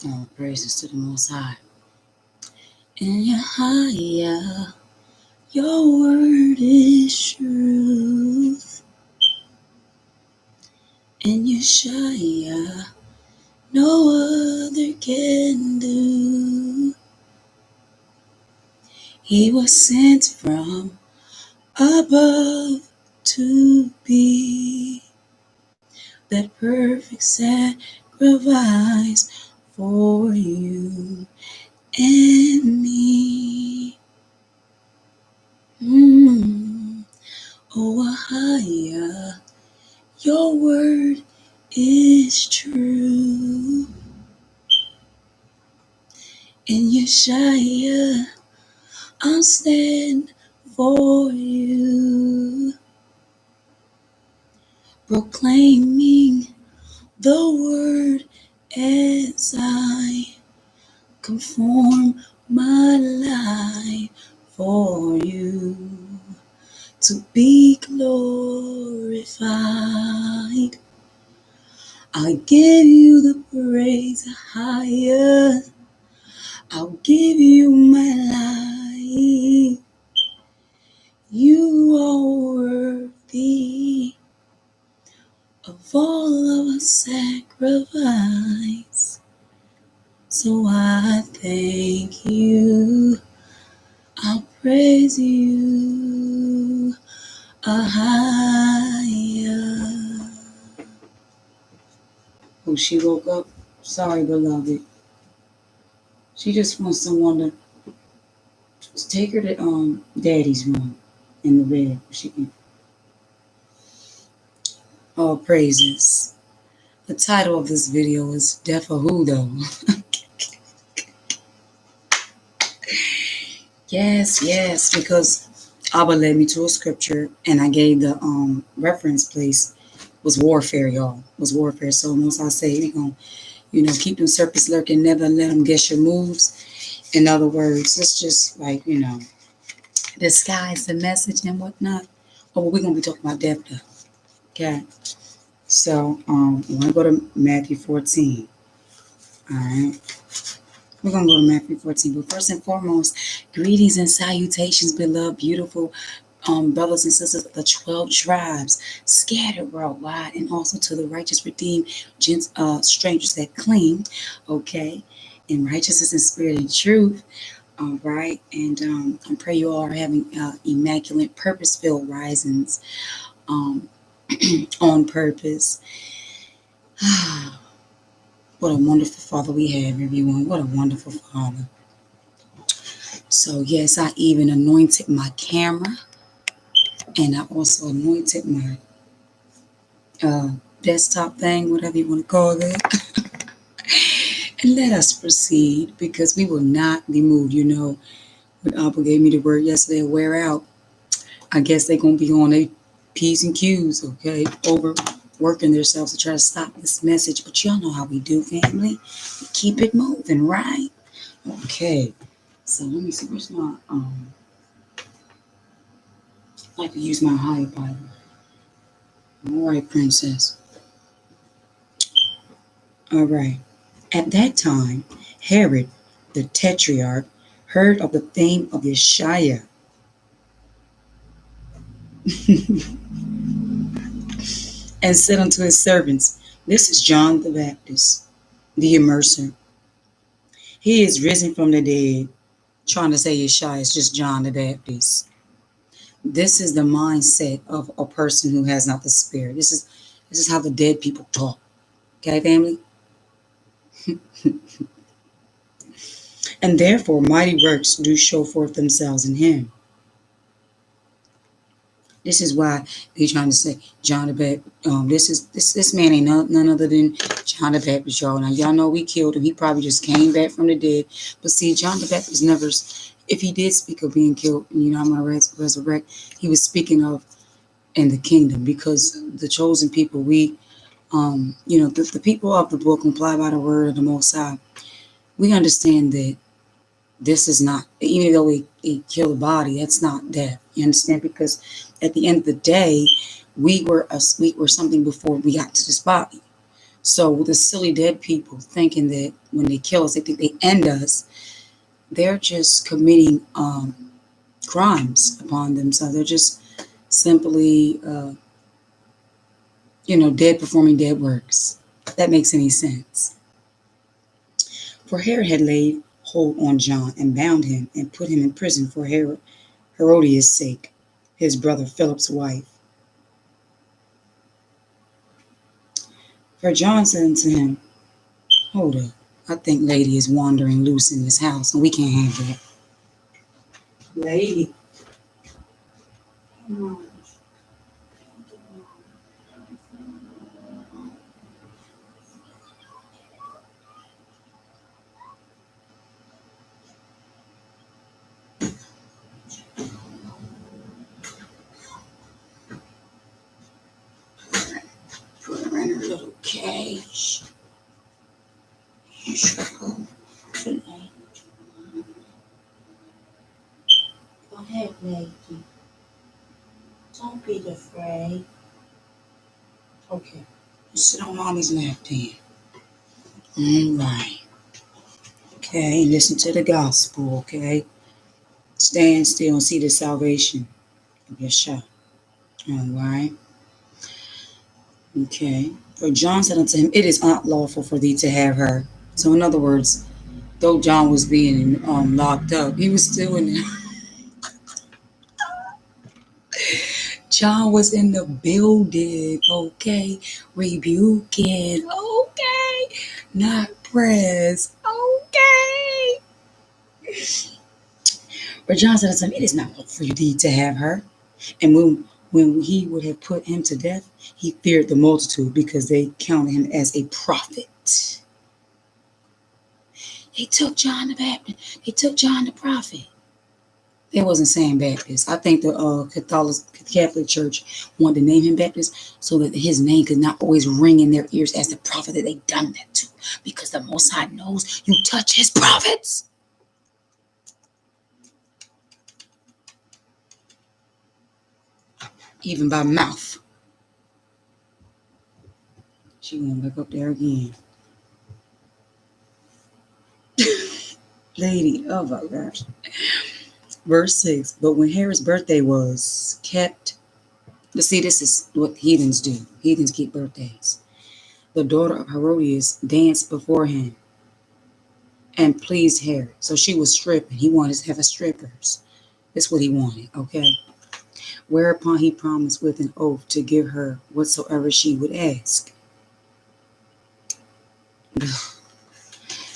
All praises to the Most High. In Yahya, your word is truth. In Yeshaya, no other can do. He was sent from above to be that perfect sacrifice for you and me. Oh, Ahia, your word is true. In Yeshaya, I'll stand for you, proclaiming the word as I conform my life for you to be glorified. I give you the praise higher. I'll give you my life. You are worthy of all of our sacrifice. So I thank you. I'll praise you. Ahia. Oh, she woke up. Sorry, beloved. She just wants someone to take her to daddy's room in the bed. She can. All praises. The title of this video is Defahudo. Yes, because Abba led me to a scripture and I gave the reference place was warfare, y'all. Was warfare. So most I say we gonna, keep them serpents lurking, never let them guess your moves. In other words, it's just like, disguise the message and whatnot. Oh, but we're gonna be talking about death though. Okay. So I wanna go to Matthew 14. Alright. We're going to go to Matthew 14. But first and foremost, greetings and salutations, beloved, beautiful brothers and sisters of the 12 tribes scattered worldwide, and also to the righteous, redeemed strangers that cling, okay, in righteousness and spirit and truth. All right. And I pray you all are having immaculate, purpose-filled risings um, on purpose. What a wonderful Father we have, everyone. What a wonderful Father. So yes, I even anointed my camera, and I also anointed my desktop thing, whatever you want to call it. And let us proceed, because we will not be moved. When Apple gave me the word yesterday, wear out. I guess they're going to be on their P's and Q's, okay, overworking themselves to try to stop this message. But y'all know how we do, family. We keep it moving, right? Okay. So let me see, where's my, I like to use my higher Bible. All right, princess. All right. At that time, Herod the Tetrarch heard of the fame of Yeshua and said unto his servants, "This is John the Baptist, the immerser. He is risen from the dead." Trying to say Yeshua is just John the Baptist. This is the mindset of a person who has not the Spirit. This is how the dead people talk. Okay, family? And therefore mighty works do show forth themselves in him. This is why they're trying to say John the Baptist. This man ain't none other than John the Baptist, y'all. Now y'all know we killed him. He probably just came back from the dead. But see, John the Baptist never, if he did speak of being killed, I'm gonna resurrect. He was speaking of in the kingdom, because the chosen people, the people of the book comply by the word of the Most High. We understand that this is not, even though we kill the body, that's not death. You understand? Because at the end of the day, we were something before we got to this body. So the silly dead people thinking that when they kill us, they think they end us. They're just committing crimes upon themselves. They're just simply, dead performing dead works. If that makes any sense. For Herod had laid hold on John and bound him and put him in prison for Herodias' sake, his brother Philip's wife. For John said unto him, hold up, I think lady is wandering loose in this house, and we can't have that. Lady. Come on. Put her in her little cage. Go ahead, lady. Don't be afraid. Okay. You sit on mommy's lap then. All right. Okay, listen to the gospel, okay? Stand still and see the salvation of your shop. All right. Okay. For John said unto him, it is not lawful for thee to have her. So in other words, though John was being locked up, he was still in there. John was in the building, okay? Rebuking, okay? Not press, okay? But John said unto him, it is not lawful for thee to have her. And when he would have put him to death, he feared the multitude because they counted him as a prophet. They took John the Baptist. They took John the prophet. They wasn't saying Baptist. I think the Catholic Church wanted to name him Baptist so that his name could not always ring in their ears as the prophet that they done that to. Because the Most High knows you touch his prophets. Even by mouth. She went back up there again. Lady, oh my gosh. Verse 6, but when Herod's birthday was kept, see, this is what heathens do. Heathens keep birthdays. The daughter of Herodias danced before him and pleased Herod. So she was stripping. He wanted to have a strippers. That's what he wanted, okay? Whereupon he promised with an oath to give her whatsoever she would ask.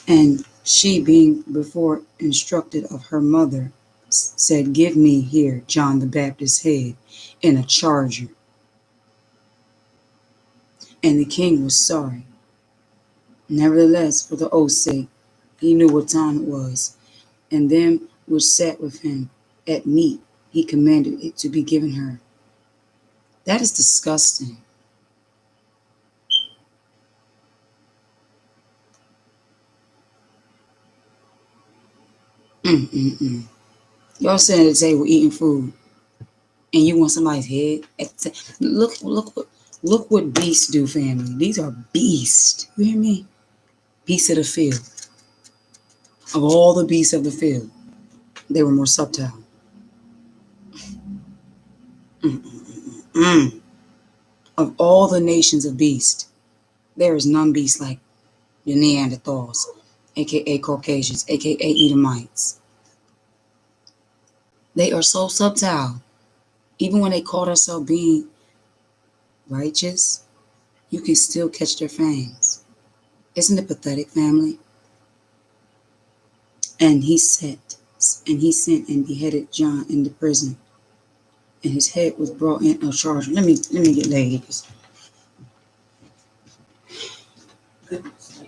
And she, being before instructed of her mother, said, give me here John the Baptist's head in a charger. And the king was sorry. Nevertheless, for the oath's sake, he knew what time it was, and them which sat with him at meat, he commanded it to be given her. That is disgusting. Y'all sitting at the table eating food, and you want somebody's head. Look what beasts do, family. These are beasts. You hear me? Beasts of the field. Of all the beasts of the field, they were more subtle. Of all the nations of beasts, there is none beast like the Neanderthals, aka Caucasians, aka Edomites. They are so subtle. Even when they call themselves being righteous, you can still catch their fangs. Isn't it pathetic, family? And he sent and beheaded John in the prison, and his head was brought in a charge. Let me get ladies. Goodness.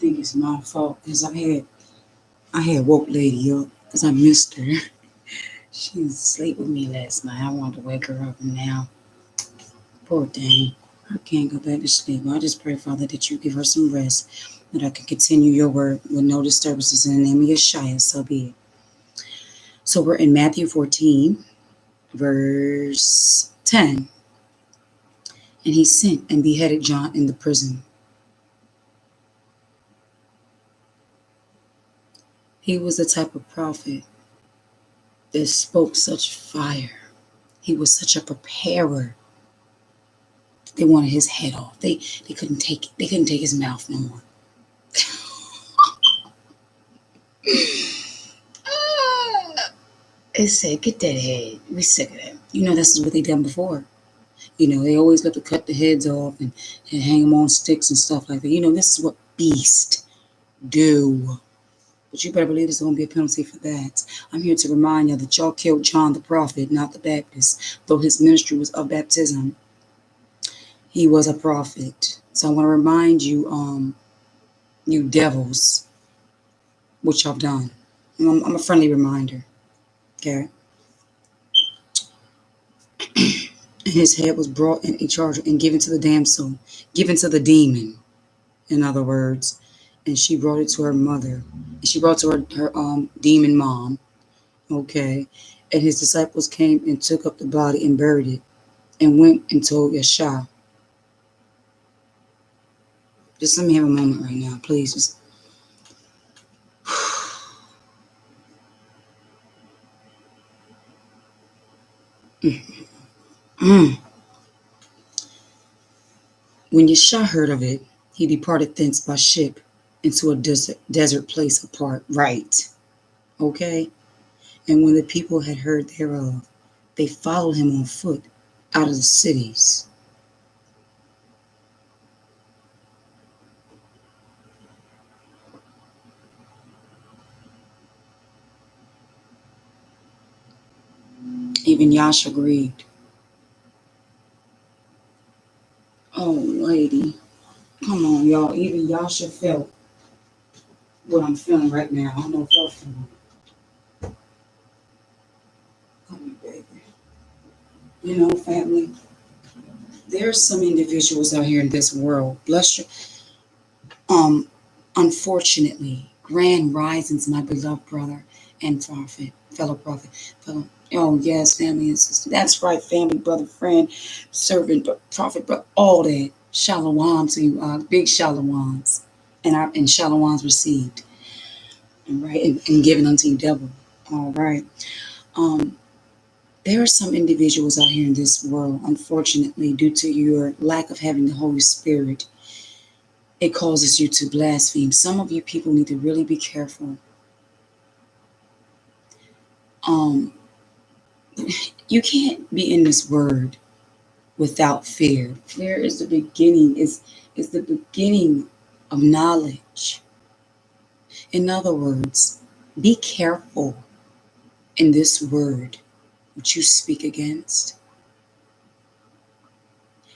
think it's my fault because I had woke lady up because I missed her. She was asleep with me last night. I wanted to wake her up, and now, poor thing, I can't go back to sleep. I just pray, Father, that you give her some rest, that I can continue your word with no disturbances in the name of Yeshua. So be it. So we're in Matthew 14, verse 10. And he sent and beheaded John in the prison. He was the type of prophet that spoke such fire. He was such a preparer. They wanted his head off. They couldn't take it. They couldn't take his mouth no more. It said, get that head. We sick of that. This is what they done before. They always love to cut the heads off and hang them on sticks and stuff like that. This is what beasts do. But you better believe there's going to be a penalty for that. I'm here to remind you that y'all killed John the prophet, not the Baptist. Though his ministry was of baptism, he was a prophet. So I want to remind you, you devils, what y'all done. I'm a friendly reminder. Okay? And his head was brought in a charger and given to the damsel, given to the demon, in other words. And she brought it to her mother. And she brought it to her demon mom. Okay. And his disciples came and took up the body and buried it and went and told Yeshua. Just let me have a moment right now, please. Just When Yeshua heard of it, he departed thence by ship into a desert place apart. Right. Okay. And when the people had heard thereof, they followed him on foot out of the cities. Even Yasha grieved. Oh, lady. Come on, y'all. Even Yasha felt what I'm feeling right now. I don't know if y'all feel it. Come here, baby. Family, there's some individuals out here in this world. Bless you. Unfortunately, grand risings, my beloved brother and fellow prophet. Oh, yes, family and sister. That's right, family, brother, friend, servant, prophet, but all that. Shalom to you, big shaloms, and shaloms received, all right, and given unto you double. All right. There are some individuals out here in this world, unfortunately, due to your lack of having the Holy Spirit, it causes you to blaspheme. Some of you people need to really be careful. You can't be in this word without fear. Fear is the beginning, is the beginning of knowledge. In other words, be careful in this word which you speak against.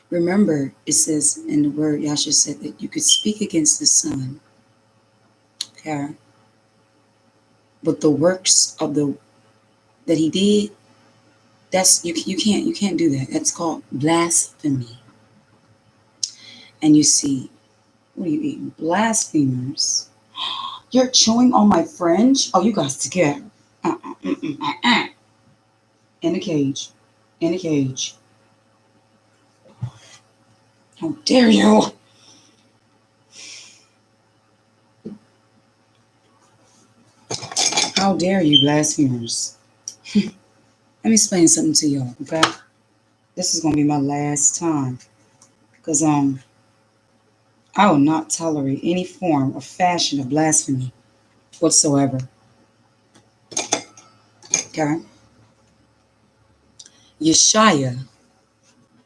Remember, it says in the word, Yasha said that you could speak against the Son. Okay. But the works of that he did, that's you can't do that. That's called blasphemy. And you see, what are you eating? Blasphemers. You're chewing on my French? Oh, you guys together. In a cage. In a cage. How dare you? How dare you, blasphemers? Let me explain something to y'all, okay? This is gonna be my last time. Because I will not tolerate any form or fashion of blasphemy whatsoever. Okay? Yeshua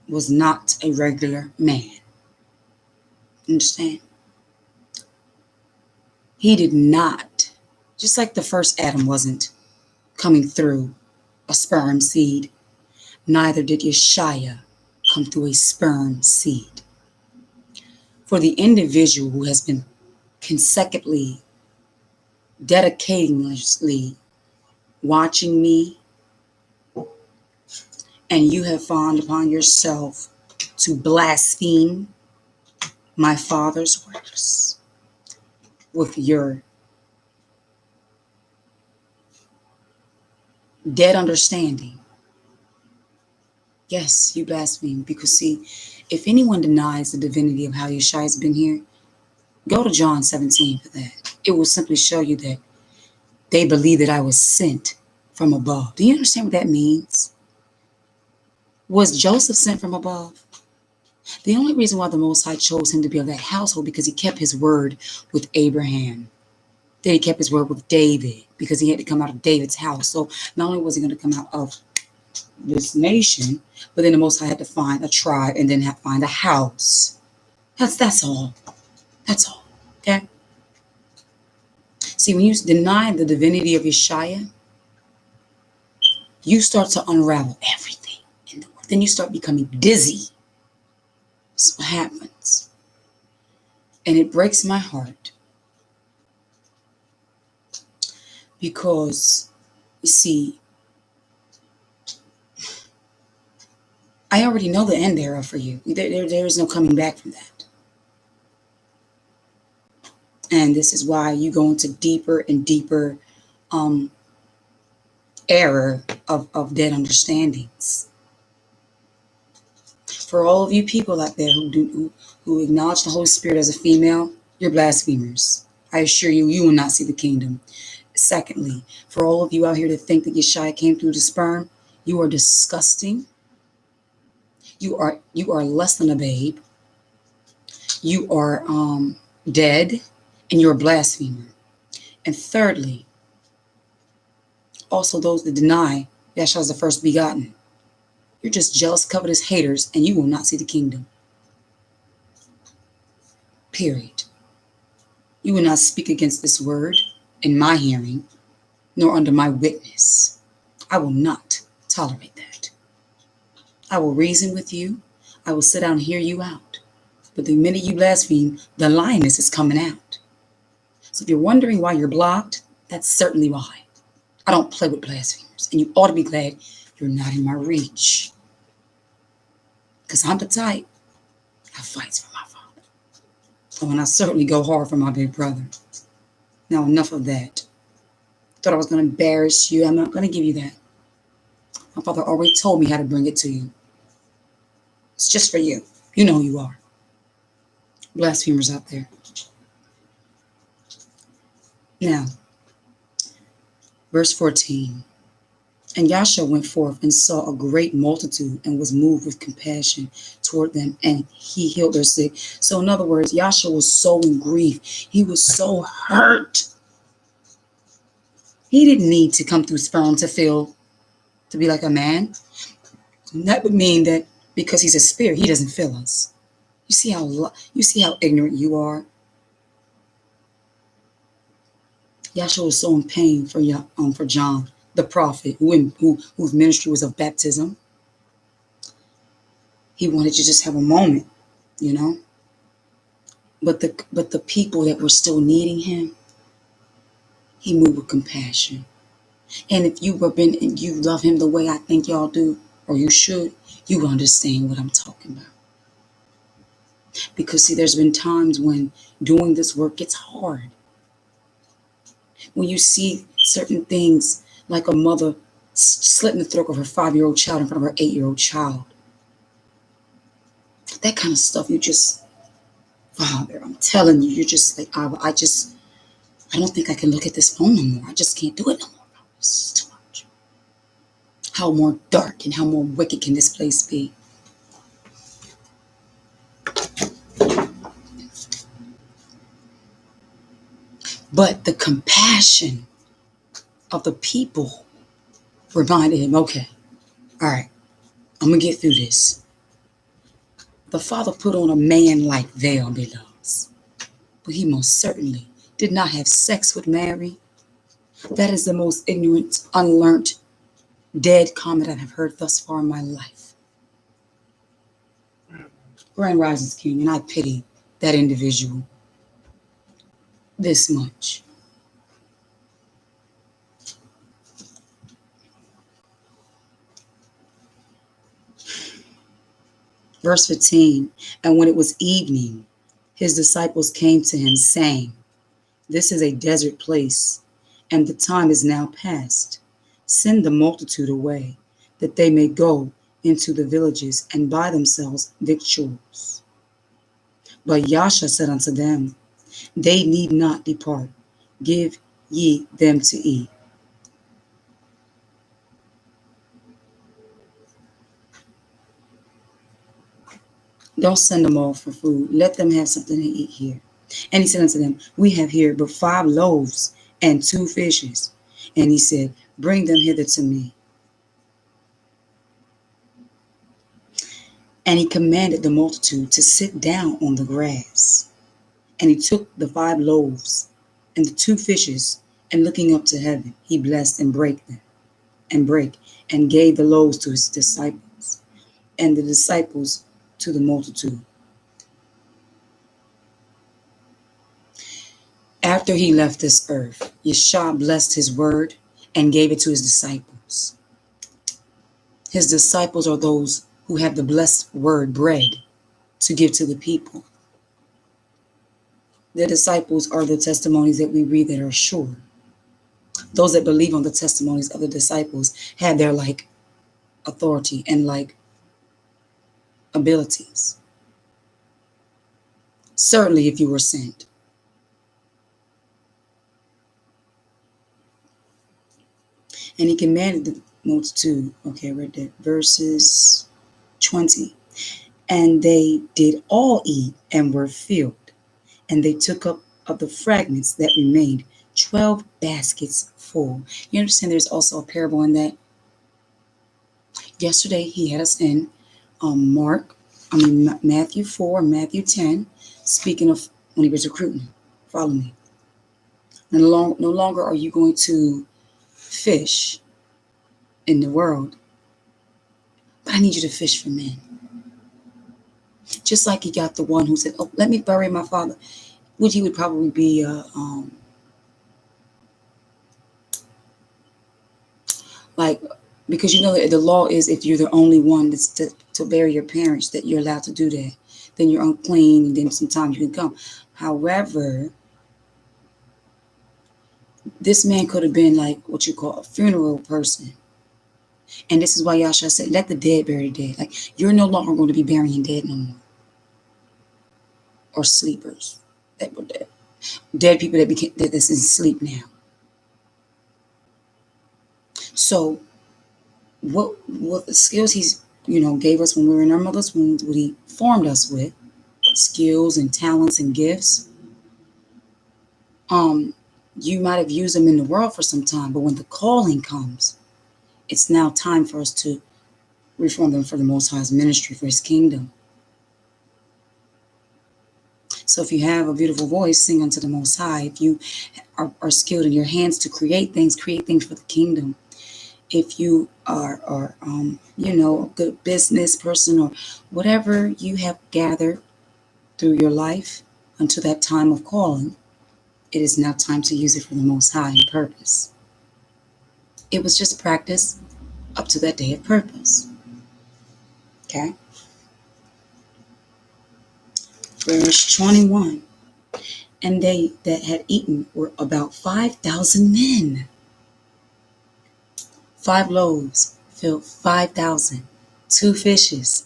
was not a regular man. Understand? He did not, just like the first Adam wasn't coming through a sperm seed, neither did Yeshua come through a sperm seed. For the individual who has been consecutively, dedicatingly watching me, and you have found upon yourself to blaspheme my Father's works with your dead understanding. Yes, you blaspheme. Because see, if anyone denies the divinity of how Yeshua has been here, go to John 17 for that. It will simply show you that they believe that I was sent from above. Do you understand what that means? Was Joseph sent from above? The only reason why the Most High chose him to be of that household because he kept his word with Abraham. Then he kept his word with David because he had to come out of David's house. So not only was he going to come out of this nation, but then the Most High had to find a tribe and then have to find a house. That's all. That's all. Okay? See, when you deny the divinity of Yeshua, you start to unravel everything. And then you start becoming dizzy. That's what happens. And it breaks my heart. Because, you see, I already know the end thereof for you. There is no coming back from that. And this is why you go into deeper and deeper error of dead understandings. For all of you people out there who acknowledge the Holy Spirit as a female, you're blasphemers. I assure you, you will not see the kingdom. Secondly, for all of you out here that think that Yeshua came through the sperm, you are disgusting. You are less than a babe. You are dead, and you're a blasphemer. And thirdly, also those that deny Yeshua is the first begotten. You're just jealous, covetous haters, and you will not see the kingdom. Period. You will not speak against this word in my hearing, nor under my witness. I will not tolerate that. I will reason with you. I will sit down and hear you out. But the minute you blaspheme, the lioness is coming out. So if you're wondering why you're blocked, that's certainly why. I don't play with blasphemers. And you ought to be glad you're not in my reach. Because I'm the type that fights for my father. Oh, and I certainly go hard for my big brother. Now, enough of that. Thought I was going to embarrass you. I'm not going to give you that. My father already told me how to bring it to you. It's just for you. You know who you are. Blasphemers out there. Now, verse 14. And Yahshua went forth and saw a great multitude and was moved with compassion toward them, and he healed their sick. So in other words, Yahshua was so in grief. He was so hurt. He didn't need to come through sperm to be like a man. And that would mean that because he's a spirit, he doesn't feel us. You see how ignorant you are. Yahshua was so in pain for John, the prophet, whose ministry was of baptism. He wanted to just have a moment, you know. But the people that were still needing him, he moved with compassion. And if you love him the way I think y'all do, or you should, you understand what I'm talking about. Because see, there's been times when doing this work gets hard. When you see certain things, like a mother slitting the throat of her 5-year-old child in front of her 8-year-old child. That kind of stuff, you just, Father, I'm telling you, you're just like, I don't think I can look at this phone no more. I just can't do it no more. It's too much. How more dark and how more wicked can this place be? But the compassion of the people reminded him, okay, all right, I'm going to get through this. The Father put on a man-like veil, beloveds. But he most certainly did not have sex with Mary. That is the most ignorant, unlearned, dead comment I have heard thus far in my life. Grand Rising's King, and I pity that individual. this much. Verse 15, and when it was evening, his disciples came to him, saying, this is a desert place, and the time is now past. Send the multitude away, that they may go into the villages and buy themselves victuals. But Yasha said unto them, they need not depart. Give ye them to eat. Don't send them all for food. Let them have something to eat here. And he said unto them, we have here but 5 loaves and 2 fishes. And he said, bring them hither to me. And he commanded the multitude to sit down on the grass. And he took the 5 loaves and the 2 fishes, and looking up to heaven, he blessed and brake, and gave the loaves to his disciples, and the disciples to the multitude. After he left this earth, Yeshua blessed his word and gave it to his disciples. His disciples are those who have the blessed word, bread, to give to the people. The disciples are the testimonies that we read that are sure. Those that believe on the testimonies of the disciples have their authority and abilities. Certainly if you were sent. And he commanded the multitude. Okay, I read that. Verses 20. And they did all eat and were filled. And they took up of the fragments that remained 12 baskets full. You understand there's also a parable in that? Yesterday he had us in Matthew 4 and Matthew 10, speaking of when he was recruiting. Follow me. No longer are you going to fish in the world, but I need you to fish for men. Just like he got the one who said, oh, let me bury my father, which he would probably be because you know that the law is if you're the only one that's to bury your parents, that you're allowed to do that. Then you're unclean, and then sometimes you can come. However, this man could have been what you call a funeral person. And this is why Yahshua said, let the dead bury the dead. You're no longer going to be burying dead no more. Or sleepers that were dead. Dead people that's in sleep now. So what the skills he's gave us when we were in our mother's wombs, what he formed us with, skills and talents and gifts, you might have used them in the world for some time, but when the calling comes, it's now time for us to reform them for the Most High's ministry, for his kingdom. So if you have a beautiful voice, sing unto the Most High. If you are skilled in your hands to create things for the kingdom. If you are a good business person or whatever you have gathered through your life until that time of calling, it is now time to use it for the Most High and purpose. It was just practice up to that day of purpose. Okay? Verse 21. And they that had eaten were about 5,000 men. 5 loaves filled 5,000. 2 fishes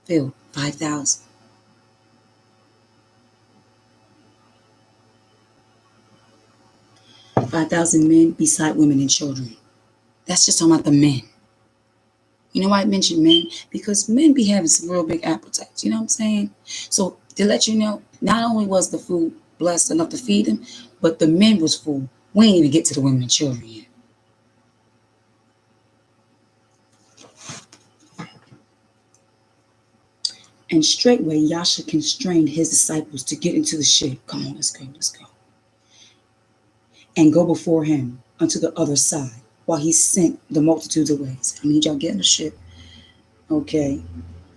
filled 5,000. Men beside women and children. That's just talking about the men. You know why I mentioned men? Because men be having some real big appetites. You know what I'm saying? So to let you know, not only was the food blessed enough to feed them, but the men was full. We ain't even get to the women and children yet. And straightway Yasha constrained his disciples to get into the ship. Come on, let's go. And go before him unto the other side, while he sent the multitudes away. So, I need y'all get in the ship. Okay.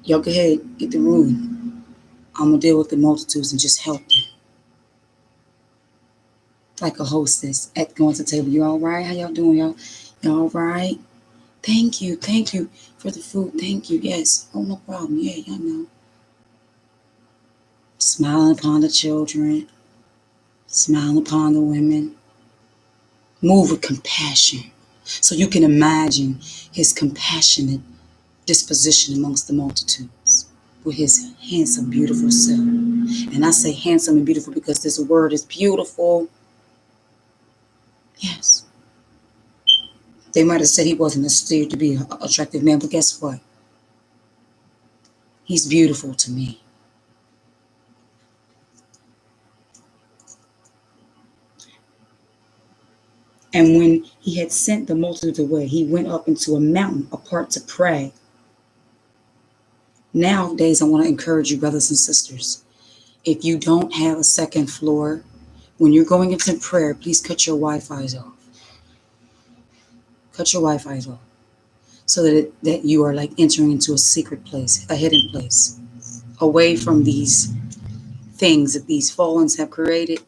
Y'all go ahead, get the room. I'm going to deal with the multitudes and just help them. like a hostess at going to the table. You all right? How y'all doing, y'all? Y'all all right? Thank you for the food. Thank you. Yes. Oh, no problem. Yeah, y'all know. Smiling upon the children, smiling upon the women. Move with compassion. So you can imagine his compassionate disposition amongst the multitudes with his handsome, beautiful self. And I say handsome and beautiful because this word is beautiful. Yes. They might have said he wasn't considered to be an attractive man, but guess what? He's beautiful to me. And when he had sent the multitude away, he went up into a mountain apart to pray. Nowadays, I want to encourage you, brothers and sisters, if you don't have a second floor, when you're going into prayer, please cut your Wi-Fi's off. Cut your Wi-Fi's off. So that you are like entering into a secret place, a hidden place, away from these things that these fallens have created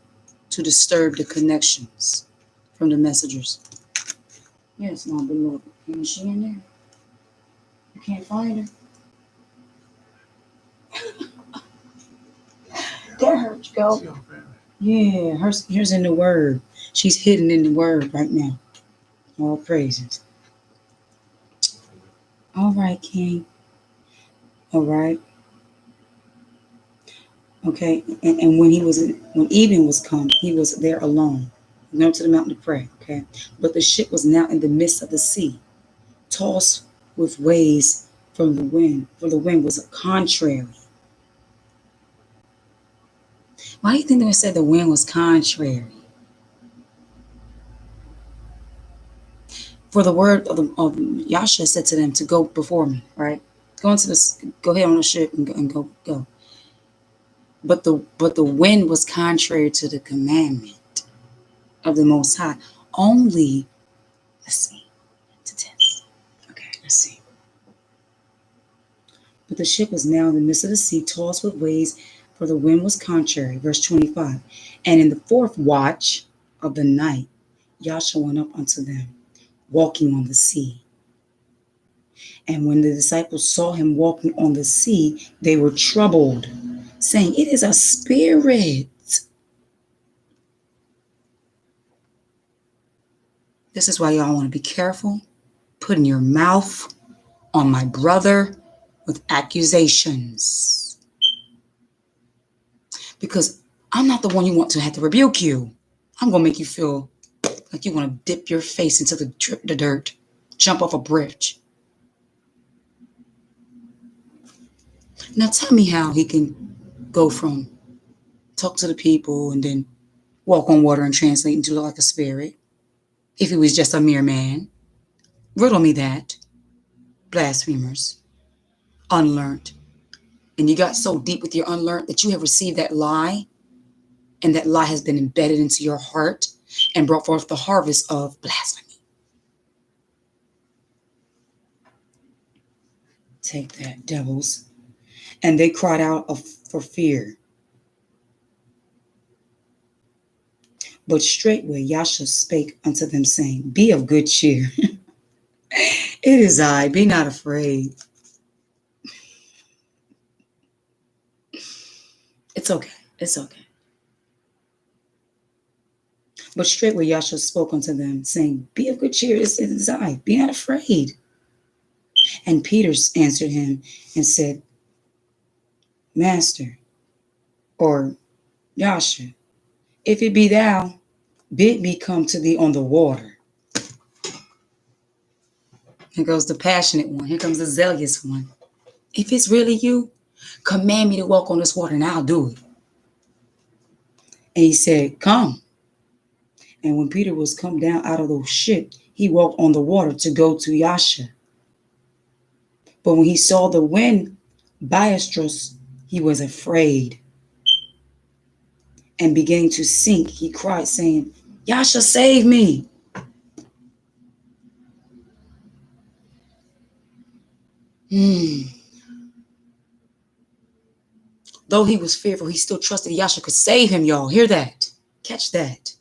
to disturb the connections from the messengers. Yes, my beloved. Ain't she in there? You can't find her. There her go. Yeah, here's in the word. She's hidden in the word right now. All praises. All right, King. All right. Okay. And when evening was come, he was there alone. He went up to the mountain to pray. Okay. But the ship was now in the midst of the sea, tossed with waves from the wind, for the wind was contrary. Why do you think they said the wind was contrary? For the word of Yasha said to them to go before me, right? Go ahead on the ship and go. But the wind was contrary to the commandment of the Most High. Only, let's see, to test. Okay, let's see. But the ship was now in the midst of the sea, tossed with waves, for the wind was contrary. Verse 25. And in the fourth watch of the night, Yasha went up unto them, walking on the sea. And when the disciples saw him walking on the sea, they were troubled, saying, It is a spirit. This is why y'all want to be careful putting your mouth on my brother with accusations. Because I'm not the one you want to have to rebuke you. I'm going to make you feel like you want to dip your face into the dirt, jump off a bridge. Now tell me how he can go from talk to the people and then walk on water and translate into like a spirit if he was just a mere man. Riddle me that. Blasphemers. Unlearned. And you got so deep with your unlearned that you have received that lie, and that lie has been embedded into your heart and brought forth the harvest of blasphemy. Take that, devils. And they cried out for fear. But straightway Yasha spake unto them, saying, Be of good cheer. It is I, be not afraid. It's okay. It's okay. But straightway Yasha spoke unto them, saying, Be of good cheer, it is I, be not afraid. And Peter answered him and said, Master, or Yasha, if it be thou, bid me come to thee on the water. Here goes the passionate one. Here comes the zealous one. If it's really you, command me to walk on this water and I'll do it. And he said, Come. And when Peter was come down out of the ship, he walked on the water to go to Yasha. But when he saw the wind boisterous, he was afraid. And beginning to sink, he cried, saying, Yasha, save me. Though he was fearful, he still trusted Yasha could save him, y'all. Hear that. Catch that.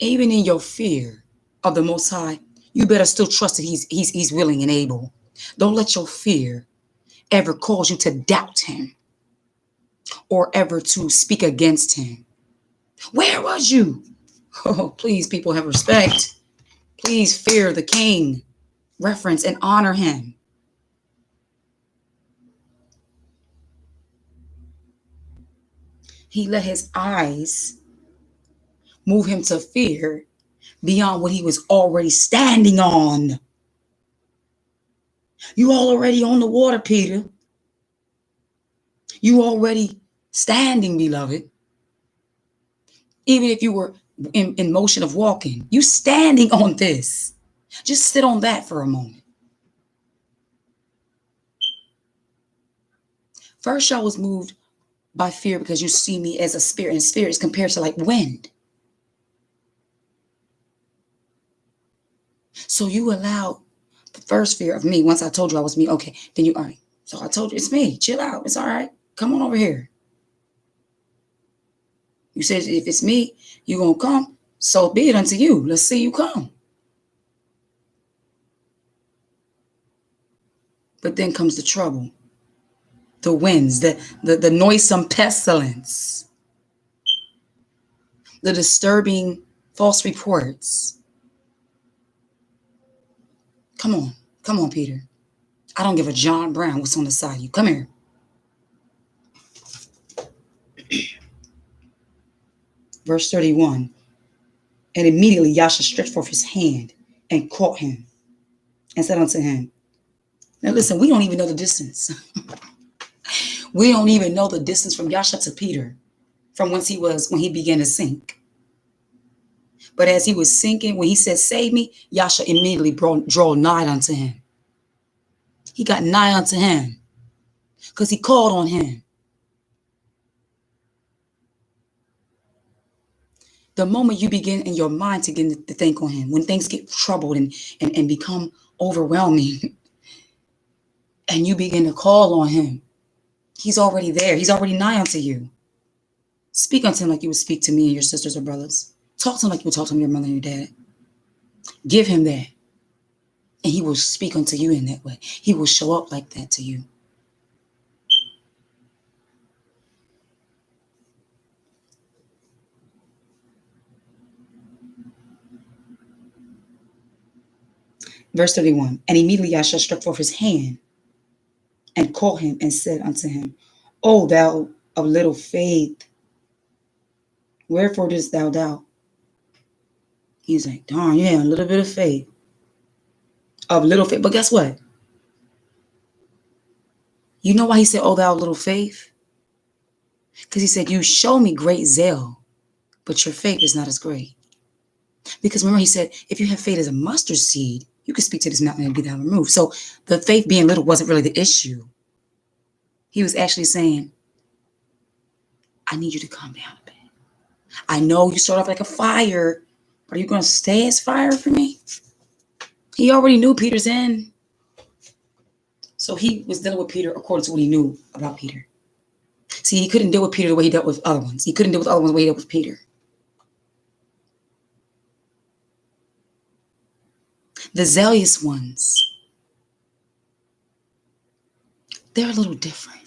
Even in your fear of the Most High, you better still trust that he's willing and able. Don't let your fear ever cause you to doubt him or ever to speak against him. Where was you? Oh, please, people, have respect. Please fear the king, reverence and honor him. He let his eyes move him to fear beyond what he was already standing on. You already on the water, Peter. You already standing, beloved. Even if you were in motion of walking, you standing on this. Just sit on that for a moment. First, y'all was moved by fear because you see me as a spirit, and spirit is compared to like wind. So you allowed the first fear of me. Once I told you I was me, okay, then you, all right. So I told you it's me. Chill out. It's all right. Come on over here. You said if it's me, you gonna come. So be it unto you. Let's see you come. But then comes the trouble, the winds, the noisome pestilence, the disturbing false reports. Come on, Peter. I don't give a John Brown what's on the side of you. Come here. Verse 31. And immediately Yasha stretched forth his hand and caught him and said unto him. Now listen, we don't even know the distance. We don't even know the distance from Yasha to Peter, from whence he was when he began to sink. But as he was sinking, when he said, save me, Yasha immediately drew nigh unto him. He got nigh unto him because he called on him. The moment you begin in your mind to get to think on him, when things get troubled and become overwhelming, and you begin to call on him, he's already there. He's already nigh unto you. Speak unto him like you would speak to me and your sisters or brothers. Talk to him like you would talk to your mother and your dad. Give him that. And he will speak unto you in that way. He will show up like that to you. Verse 31. And immediately Yasha struck forth his hand and called him and said unto him, O thou of little faith, wherefore didst thou doubt? He's like, darn, yeah, a little bit of faith. Of little faith. But guess what? You know why he said, oh, thou of little faith? Because he said, you show me great zeal, but your faith is not as great. Because remember, he said, if you have faith as a mustard seed, you could speak to this mountain and be thou removed. So the faith being little wasn't really the issue. He was actually saying, I need you to calm down a bit. I know you start off like a fire, but are you going to stay as fire for me? He already knew Peter's in. So he was dealing with Peter according to what he knew about Peter. See, he couldn't deal with Peter the way he dealt with other ones. He couldn't deal with other ones the way he dealt with Peter. The zealous ones, they're a little different.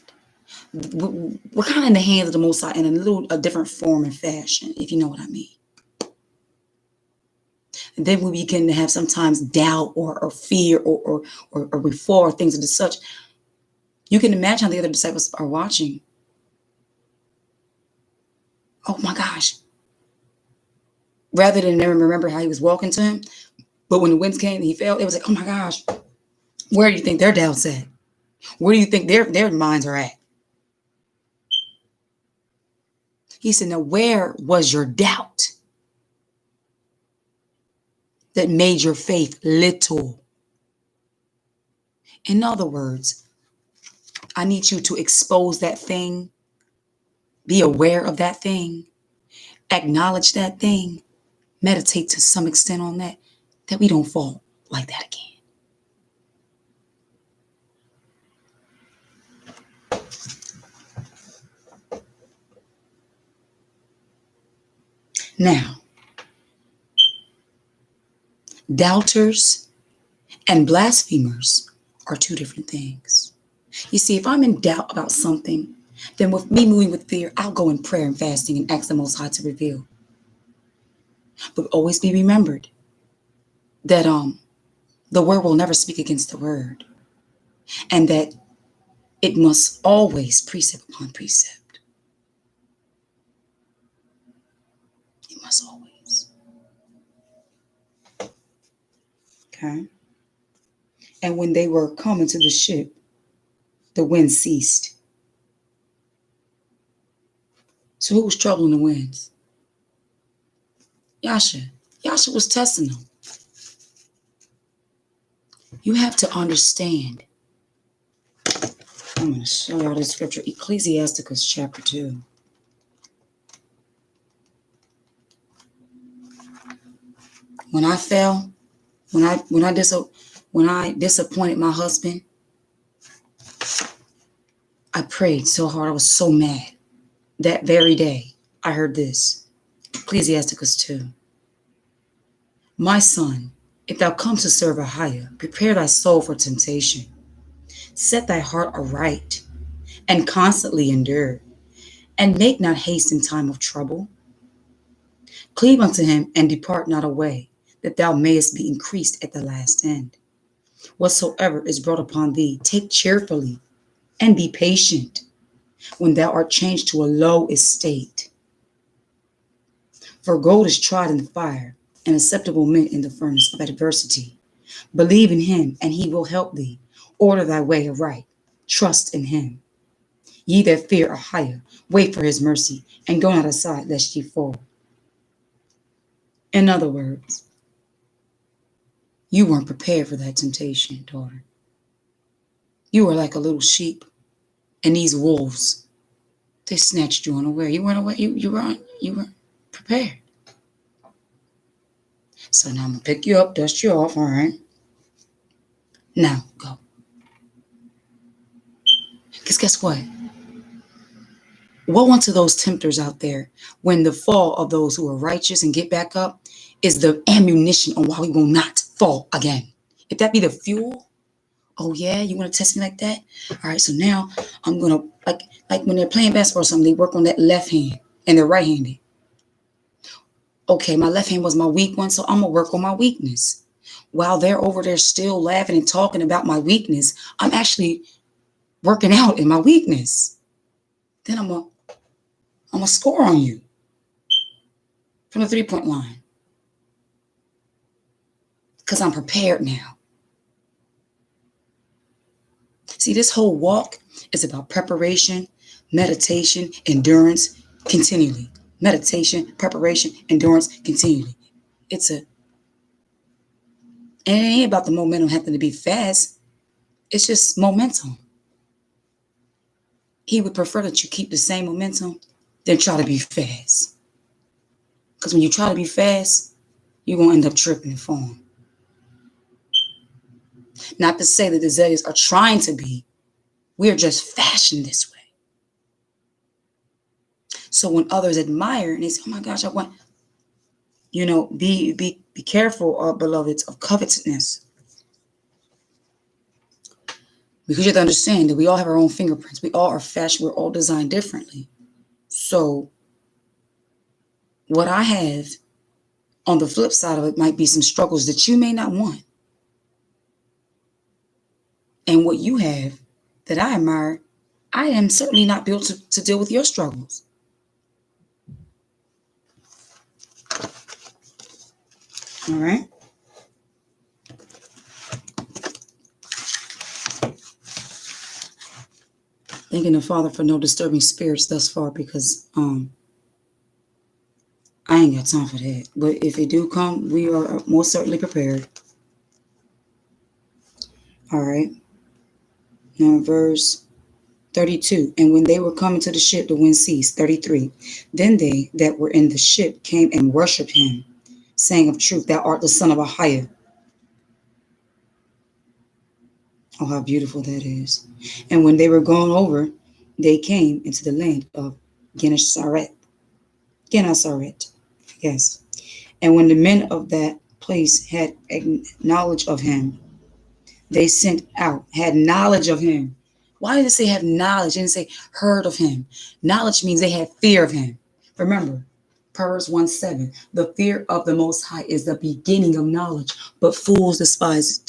We're kind of in the hands of the Most High in a different form and fashion, if you know what I mean. And then we begin to have sometimes doubt or fear or before things of such. You can imagine how the other disciples are watching. Oh my gosh. Rather than never remember how he was walking to him, but when the winds came and he fell, it was like, oh my gosh, where do you think their doubts at? Where do you think their minds are at? He said, now where was your doubt that made your faith little? In other words, I need you to expose that thing, be aware of that thing, acknowledge that thing, meditate to some extent on that we don't fall like that again. Now, Doubters and blasphemers are two different things. You see, if I'm in doubt about something, then with me moving with fear, I'll go in prayer and fasting and ask the Most High to reveal. But always be remembered that the word will never speak against the word, and that it must always precept upon precept. It must always. Okay? And when they were coming to the ship, the wind ceased. So who was troubling the winds? Yasha. Yasha was testing them. You have to understand. I'm going to show y'all this scripture, Ecclesiasticus chapter 2. When I fell, when I disappointed my husband, I prayed so hard. I was so mad. That very day, I heard this. Ecclesiasticus 2. My son, if thou come to serve Ahiah, prepare thy soul for temptation. Set thy heart aright, and constantly endure, and make not haste in time of trouble. Cleave unto him, and depart not away, that thou mayest be increased at the last end. Whatsoever is brought upon thee, take cheerfully, and be patient, when thou art changed to a low estate. For gold is tried in the fire, and acceptable mint in the furnace of adversity. Believe in him, and he will help thee. Order thy way aright. Trust in him. Ye that fear Ahiah, wait for his mercy, and go not aside lest ye fall. In other words, you weren't prepared for that temptation, daughter. You were like a little sheep, and these wolves, they snatched you unaware. You weren't aware. You weren't prepared. So now I'm gonna pick you up, dust you off, all right? Now go. Because guess what? Woe unto those tempters out there when the fall of those who are righteous and get back up is the ammunition on why we will not fall again. If that be the fuel, oh yeah, you want to test me like that? All right, so now I'm gonna like when they're playing basketball or something, they work on that left hand and they're right-handed. Okay, my left hand was my weak one, so I'm gonna work on my weakness. While they're over there still laughing and talking about my weakness, I'm actually working out in my weakness. Then I'm gonna score on you from the 3-point line because I'm prepared now. See, this whole walk is about preparation, meditation, endurance, continually. Meditation, preparation, endurance, continually. And it ain't about the momentum having to be fast. It's just momentum. He would prefer that you keep the same momentum than try to be fast. Because when you try to be fast, you're going to end up tripping and falling. Not to say that the Zetas are trying to be. We are just fashioned this way. So when others admire and they say, oh my gosh, I want, be careful, beloveds, of covetousness. Because you have to understand that we all have our own fingerprints. We all are fashioned. We're all designed differently. So what I have on the flip side of it might be some struggles that you may not want. And what you have that I admire, I am certainly not built to deal with your struggles. All right. Thanking the Father for no disturbing spirits thus far, because I ain't got time for that. But if it do come, we are most certainly prepared. All right. Now verse 32. And when they were coming to the ship, the wind ceased. 33. Then they that were in the ship came and worshipped him, saying, of truth, thou art the son of Ahiah. Oh, how beautiful that is. And when they were gone over, they came into the land of Gennesaret. Yes. And when the men of that place had knowledge of him, they sent out, had knowledge of him. Why did it say have knowledge? It didn't say heard of him. Knowledge means they had fear of him. Remember, Proverbs 1:7. The fear of the Most High is the beginning of knowledge, but fools despise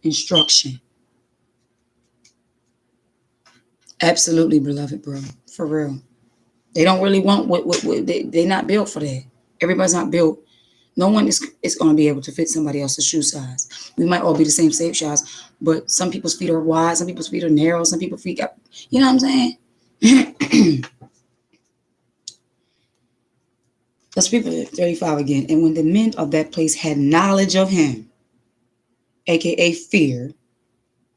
instruction. Absolutely, beloved bro. For real. They don't really want what they're not built for that. Everybody's not built. No one is going to be able to fit somebody else's shoe size. We might all be the same shape size, but some people's feet are wide, some people's feet are narrow, some people's feet got, you know what I'm saying? Let's read 35 again. And when the men of that place had knowledge of him, aka fear,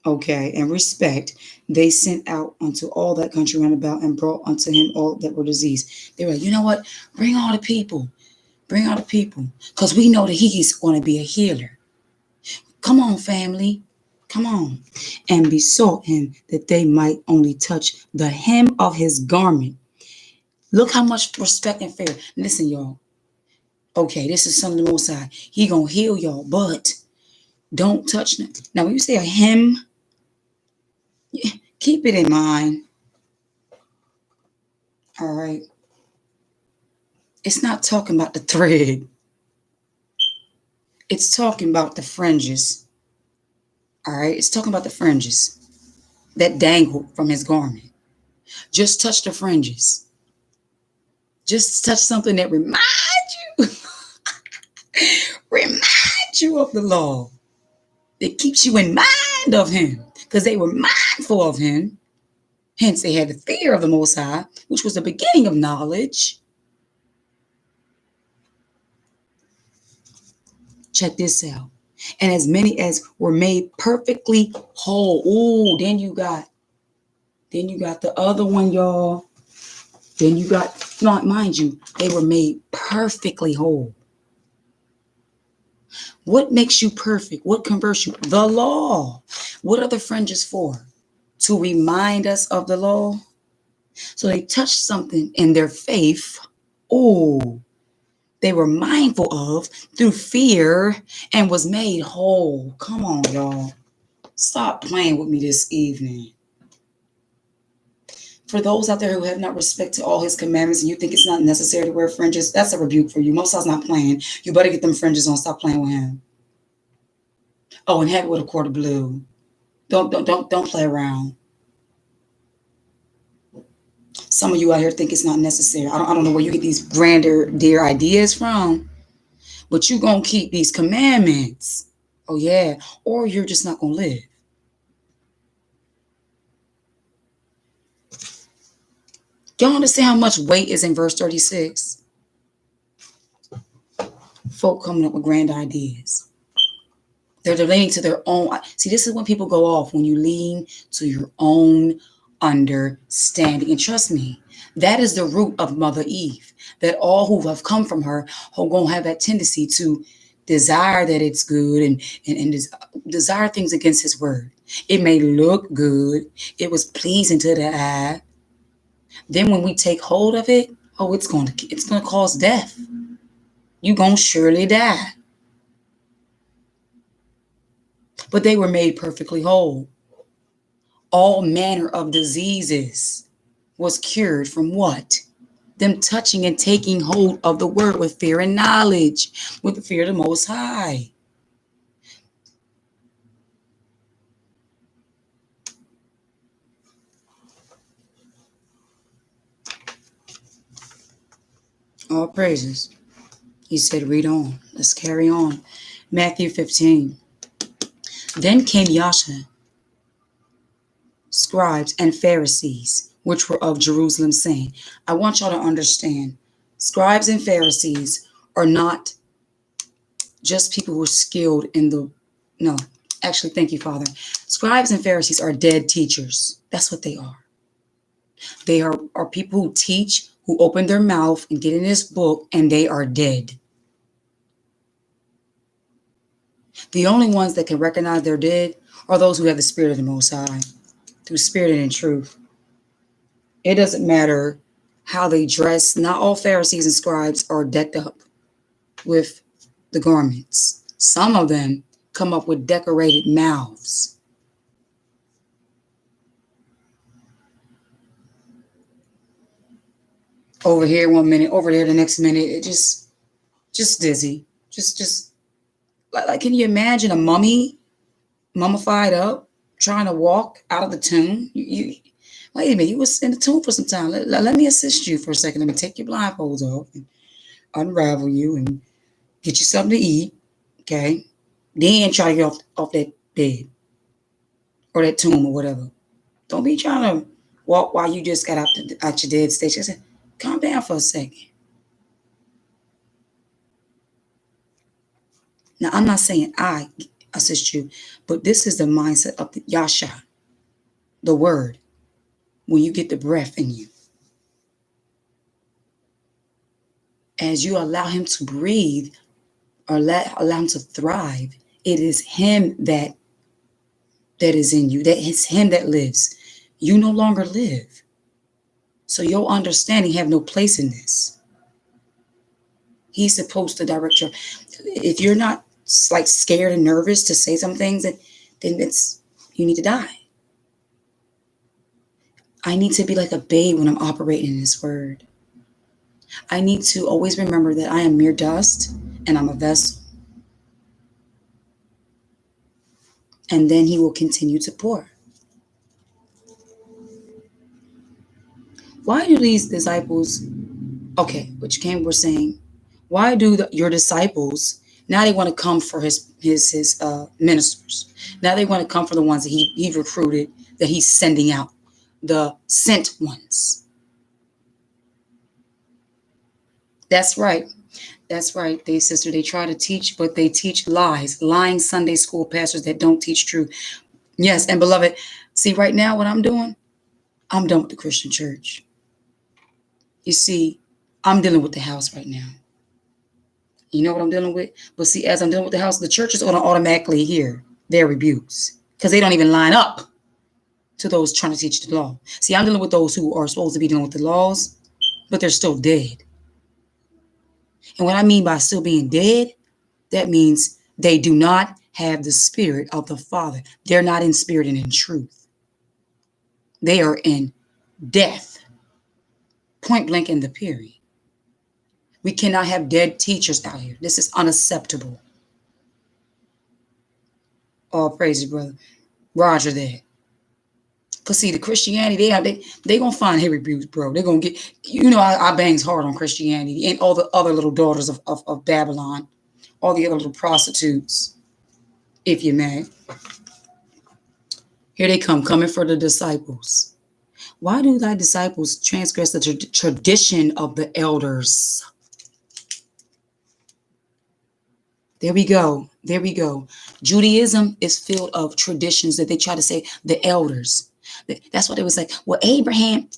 okay, and respect, they sent out unto all that country round about and brought unto him all that were diseased. They were like, you know what? Bring all the people. Bring all the people. Because we know that he is going to be a healer. Come on, family. Come on. And besought him that they might only touch the hem of his garment. Look how much respect and fear. Listen, y'all. Okay, this is son of the Most High. He going to heal y'all, but don't touch them. Now, when you say a hem, keep it in mind. All right. It's not talking about the thread. It's talking about the fringes. All right. It's talking about the fringes that dangled from his garment. Just touch the fringes. Just touch something that reminds you of the law. That keeps you in mind of him. Because they were mindful of him. Hence, they had the fear of the Most High, which was the beginning of knowledge. Check this out. And as many as were made perfectly whole. Ooh, then you got the other one, y'all. Then you got, mind you, they were made perfectly whole. What makes you perfect? What converts you? The law. What are the fringes for? To remind us of the law. So they touched something in their faith. Oh, they were mindful of through fear and was made whole. Come on, y'all. Stop playing with me this evening. For those out there who have not respected all his commandments and you think it's not necessary to wear fringes, that's a rebuke for you. Most of us not playing. You better get them fringes on. Stop playing with him. Oh, and have it with a cord of blue. Don't play around. Some of you out here think it's not necessary. I don't know where you get these grander, dear ideas from, but you gonna keep these commandments. Oh yeah, or you're just not gonna live. Y'all understand how much weight is in verse 36? Folk coming up with grand ideas. They're relating to their own. See, this is when people go off, when you lean to your own understanding. And trust me, that is the root of Mother Eve. That all who have come from her are going to have that tendency to desire that it's good and desire things against his word. It may look good. It was pleasing to the eye. Then when we take hold of it, oh, it's going to cause death. You're going to surely die. But they were made perfectly whole. All manner of diseases was cured from what? Them touching and taking hold of the word with fear and knowledge, with the fear of the Most High. All praises. He said, read on. Let's carry on. Matthew 15. Then came Yasha, scribes and Pharisees, which were of Jerusalem, saying, I want y'all to understand, scribes and Pharisees are not just people who are skilled in the, no, actually, thank you, Father. Scribes and Pharisees are dead teachers. That's what they are. They are people who teach, who open their mouth and get in this book, and they are dead. The only ones that can recognize they're dead are those who have the Spirit of the Most High, through spirit and in truth. It doesn't matter how they dress. Not all Pharisees and scribes are decked up with the garments. Some of them come up with decorated mouths. Over here 1 minute, over there the next minute. It just dizzy. Just like, can you imagine a mummy, mummified up, trying to walk out of the tomb? You wait a minute. You was in the tomb for some time. Let me assist you for a second. Let me take your blindfolds off and unravel you and get you something to eat. Okay, then try to get off that bed or that tomb or whatever. Don't be trying to walk while you just got out your dead state. Just calm down for a second. Now, I'm not saying I assist you, but this is the mindset of the Yasha, the word, when you get the breath in you. As you allow him to breathe or allow him to thrive, it is him that is in you. That it's him that lives. You no longer live. So your understanding have no place in this. He's supposed to direct your. If you're not like scared and nervous to say some things, then it's you need to die. I need to be like a babe when I'm operating in his word. I need to always remember that I am mere dust and I'm a vessel. And then he will continue to pour. Why do these disciples, okay, which came we're saying, why do your disciples, now they want to come for his ministers. Now they want to come for the ones that he recruited, that he's sending out, the sent ones. That's right. That's right. They try to teach, but they teach lies. Lying Sunday school pastors that don't teach truth. Yes, and beloved, see right now what I'm doing? I'm done with the Christian church. You see, I'm dealing with the house right now. You know what I'm dealing with? But see, as I'm dealing with the house, the church is going to automatically hear their rebukes because they don't even line up to those trying to teach the law. See, I'm dealing with those who are supposed to be dealing with the laws, but they're still dead. And what I mean by still being dead, that means they do not have the spirit of the Father. They're not in spirit and in truth. They are in death. Point blank in the period. We cannot have dead teachers out here. This is unacceptable. All praises, brother. Roger that. Because see, the Christianity, they going to find heavy reviews, bro. They're going to get, I bangs hard on Christianity and all the other little daughters of Babylon, all the other little prostitutes, if you may. Here they coming for the disciples. Why do thy disciples transgress the tradition of the elders? There we go. Judaism is filled of traditions that they try to say the elders. That's what it was like. Well, Abraham,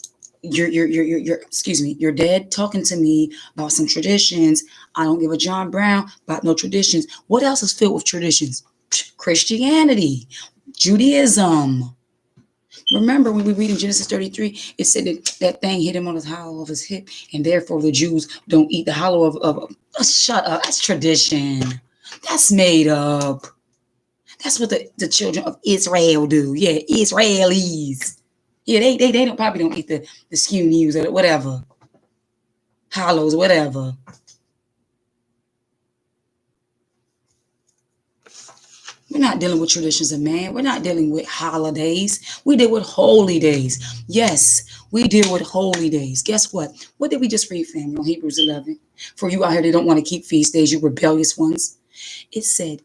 you're dead talking to me about some traditions. I don't give a John Brown about no traditions. What else is filled with traditions? Christianity, Judaism. Remember when we read in Genesis 33, it said that thing hit him on the hollow of his hip, and therefore the Jews don't eat the hollow of shut up. That's tradition. That's made up. That's what the children of Israel do. Yeah, Israelis. Yeah, they probably don't eat the skew news or whatever. Hollows, whatever. We're not dealing with traditions of man. We're not dealing with holidays. We deal with holy days. Yes, we deal with holy days. Guess what? What did we just read, family, on Hebrews 11? For you out here that don't want to keep feast days, you rebellious ones. It said,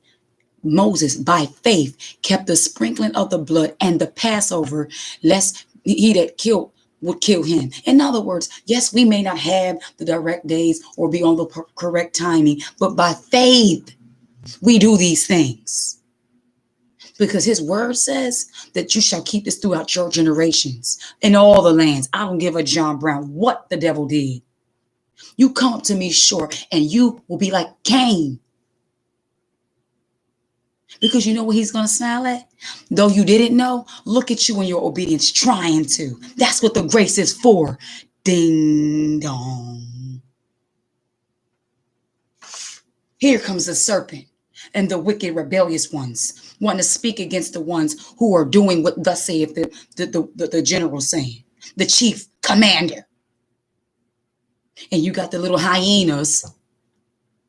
Moses, by faith, kept the sprinkling of the blood and the Passover, lest he that killed would kill him. In other words, yes, we may not have the direct days or be on the correct timing, but by faith, we do these things. Because his word says that you shall keep this throughout your generations in all the lands. I don't give a John Brown what the devil did. You come up to me short and you will be like Cain. Because you know what he's going to smile at? Though you didn't know, look at you in your obedience trying to. That's what the grace is for. Ding dong. Here comes the serpent and the wicked, rebellious ones, wanting to speak against the ones who are doing what thus saith the general saying, the chief commander. And you got the little hyenas,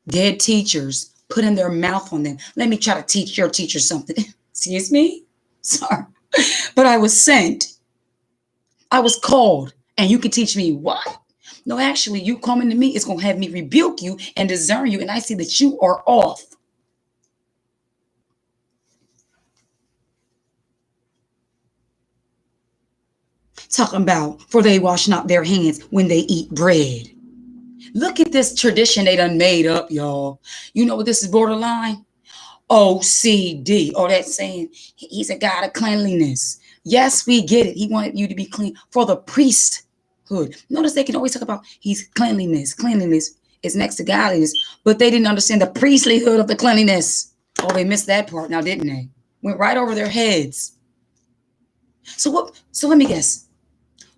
dead teachers, putting their mouth on them. Let me try to teach your teacher something. Excuse me? Sorry. But I was sent. I was called. And you can teach me what? No, actually, you coming to me is going to have me rebuke you and discern you. And I see that you are off. Talking about, for they wash not their hands when they eat bread. Look at this tradition they done made up, y'all. You know what this is borderline? OCD. Oh, that's saying he's a God of cleanliness. Yes, we get it. He wanted you to be clean for the priesthood. Notice they can always talk about he's cleanliness. Cleanliness is next to godliness, but they didn't understand the priestlyhood of the cleanliness. Oh, they missed that part now, didn't they? Went right over their heads. So what? So let me guess.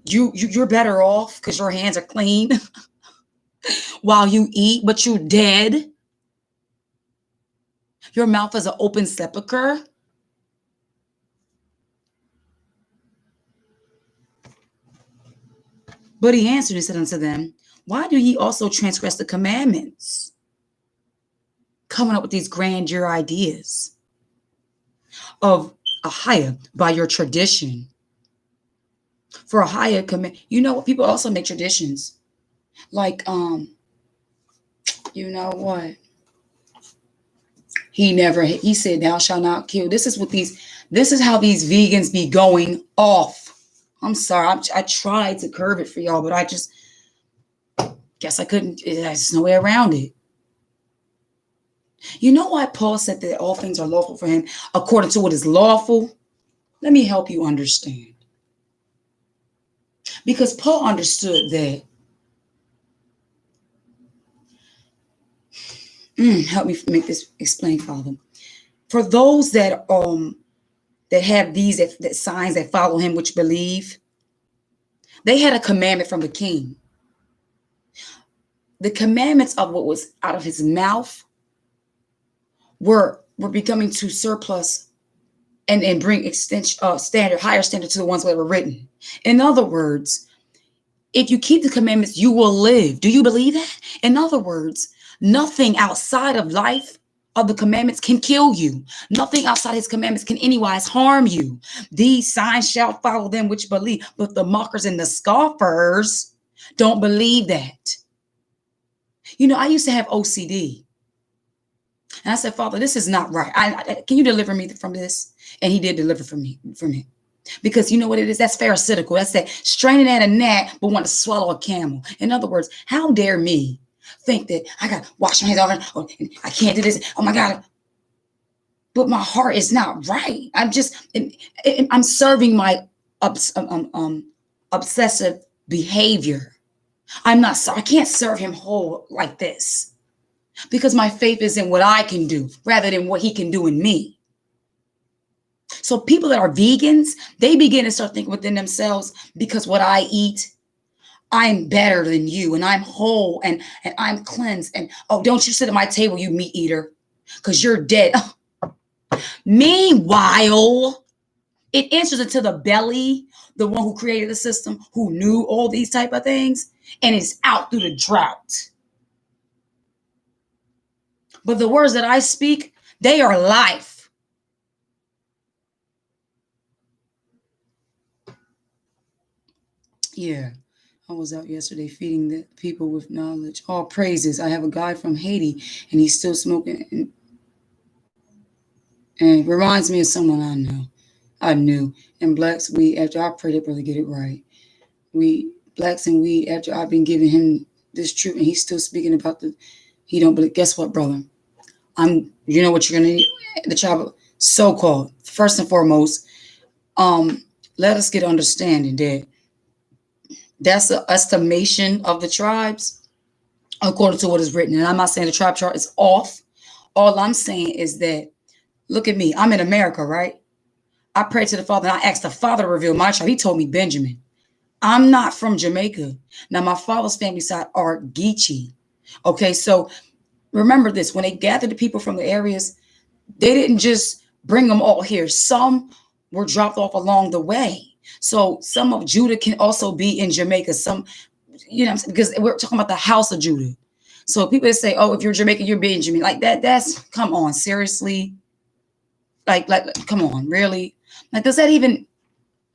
You're better off because your hands are clean while you eat, but you're dead. Your mouth is an open sepulcher. But he answered and said unto them, why do ye also transgress the commandments? Coming up with these grandeur ideas of Ahiah by your tradition. For Ahiah command, you know what? People also make traditions. Like, you know what? He said, thou shalt not kill. This is how these vegans be going off. I'm sorry. I tried to curb it for y'all, but I just guess I couldn't. There's no way around it. You know why Paul said that all things are lawful for him according to what is lawful? Let me help you understand. Because Paul understood that. Help me make this explain, Father. For those that have these that signs that follow him, which believe, they had a commandment from the king. The commandments of what was out of his mouth were becoming to surplus and bring higher standard to the ones that were written. In other words, if you keep the commandments, you will live. Do you believe that? In other words, nothing outside of life of the commandments can kill you. Nothing outside his commandments can anywise harm you. These signs shall follow them which believe, but the mockers and the scoffers don't believe that. You know, I used to have OCD. And I said, Father, this is not right. Can you deliver me from this? And he did deliver from me. Because you know what it is? That's pharisaical. That's that straining at a gnat, but want to swallow a camel. In other words, how dare me think that I got to wash my hands off, I can't do this. Oh my God. But my heart is not right. I'm serving my obsessive behavior. I can't serve him whole like this because my faith is in what I can do rather than what he can do in me. So people that are vegans, they begin to start thinking within themselves, because what I eat, I'm better than you, and I'm whole, and I'm cleansed. And oh, don't you sit at my table, you meat eater, because you're dead. Meanwhile, it enters into the belly, the one who created the system, who knew all these type of things, and is out through the drought. But the words that I speak, they are life. Yeah, I was out yesterday feeding the people with knowledge. All praises. I have a guy from Haiti, and he's still smoking. And it reminds me of someone I knew. And blacks, after I pray that brother get it right. Blacks and weed, after I've been giving him this truth, and he's still speaking about he don't believe. Guess what, brother? You know what you're going to need? The tribe, so-called, first and foremost, let us get understanding that that's an estimation of the tribes according to what is written. And I'm not saying the tribe chart is off. All I'm saying is that, look at me. I'm in America, right? I prayed to the Father, and I asked the Father to reveal my tribe. He told me Benjamin. I'm not from Jamaica. Now, my father's family side are Geechee. Okay, so Remember this, when they gathered the people from the areas, they didn't just bring them all here. Some were dropped off along the way. So some of Judah can also be in Jamaica. Some, you know what I'm saying? Because we're talking about the house of Judah. So people that say, oh, if you're Jamaican, you're being Jamaican. Like that's, come on, seriously? Like, come on, really? Like, does that even,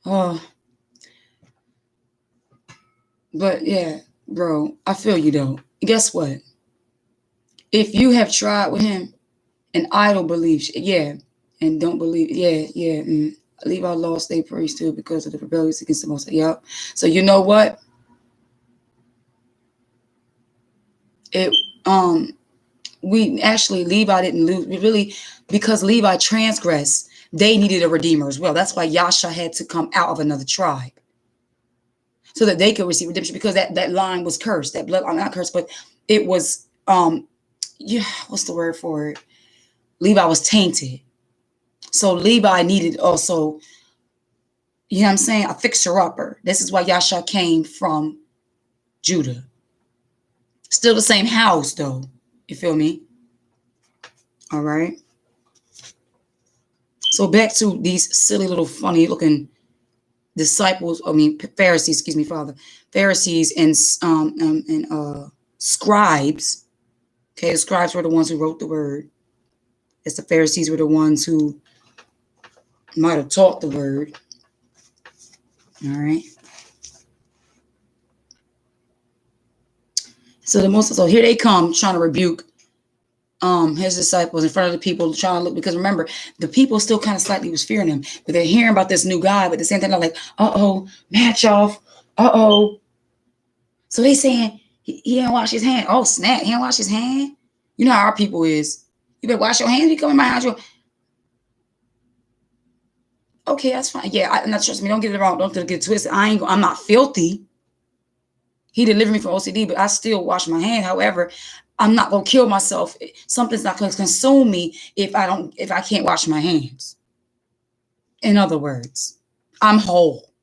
oh. But yeah, bro, I feel you though. Guess what? If you have tried with him and idol beliefs, yeah, and don't believe, yeah. Leave our lost state priesthood because of the rebellions against the Most High. Yep. So you know what? It we actually, Levi didn't lose. We really, because Levi transgressed, they needed a redeemer as well. That's why Yasha had to come out of another tribe, so that they could receive redemption, because that line was cursed. That bloodline, not cursed, but it was yeah, what's the word for it? Levi was tainted. So Levi needed also, you know what I'm saying, a fixer-upper. This is why Yasha came from Judah. Still the same house, though. You feel me? All right. So back to these silly little funny-looking disciples. I mean, Pharisees. Excuse me, Father. Pharisees and scribes. Okay, the scribes were the ones who wrote the word. As the Pharisees were the ones who might have taught the word. All right. So here they come trying to rebuke his disciples in front of the people, trying to look, because remember, the people still kind of slightly was fearing him, but they're hearing about this new guy, but at the same time they're like, match off, so they saying he didn't wash his hand. Oh snap, he didn't wash his hand. You know how our people is. You better wash your hands. You come in my house. Okay, that's fine. Yeah, I'm not, trust me, don't get it wrong. Don't get it twisted. I'm not filthy. He delivered me from OCD, but I still wash my hand. However, I'm not gonna kill myself. Something's not gonna consume me if I can't wash my hands. In other words, I'm whole.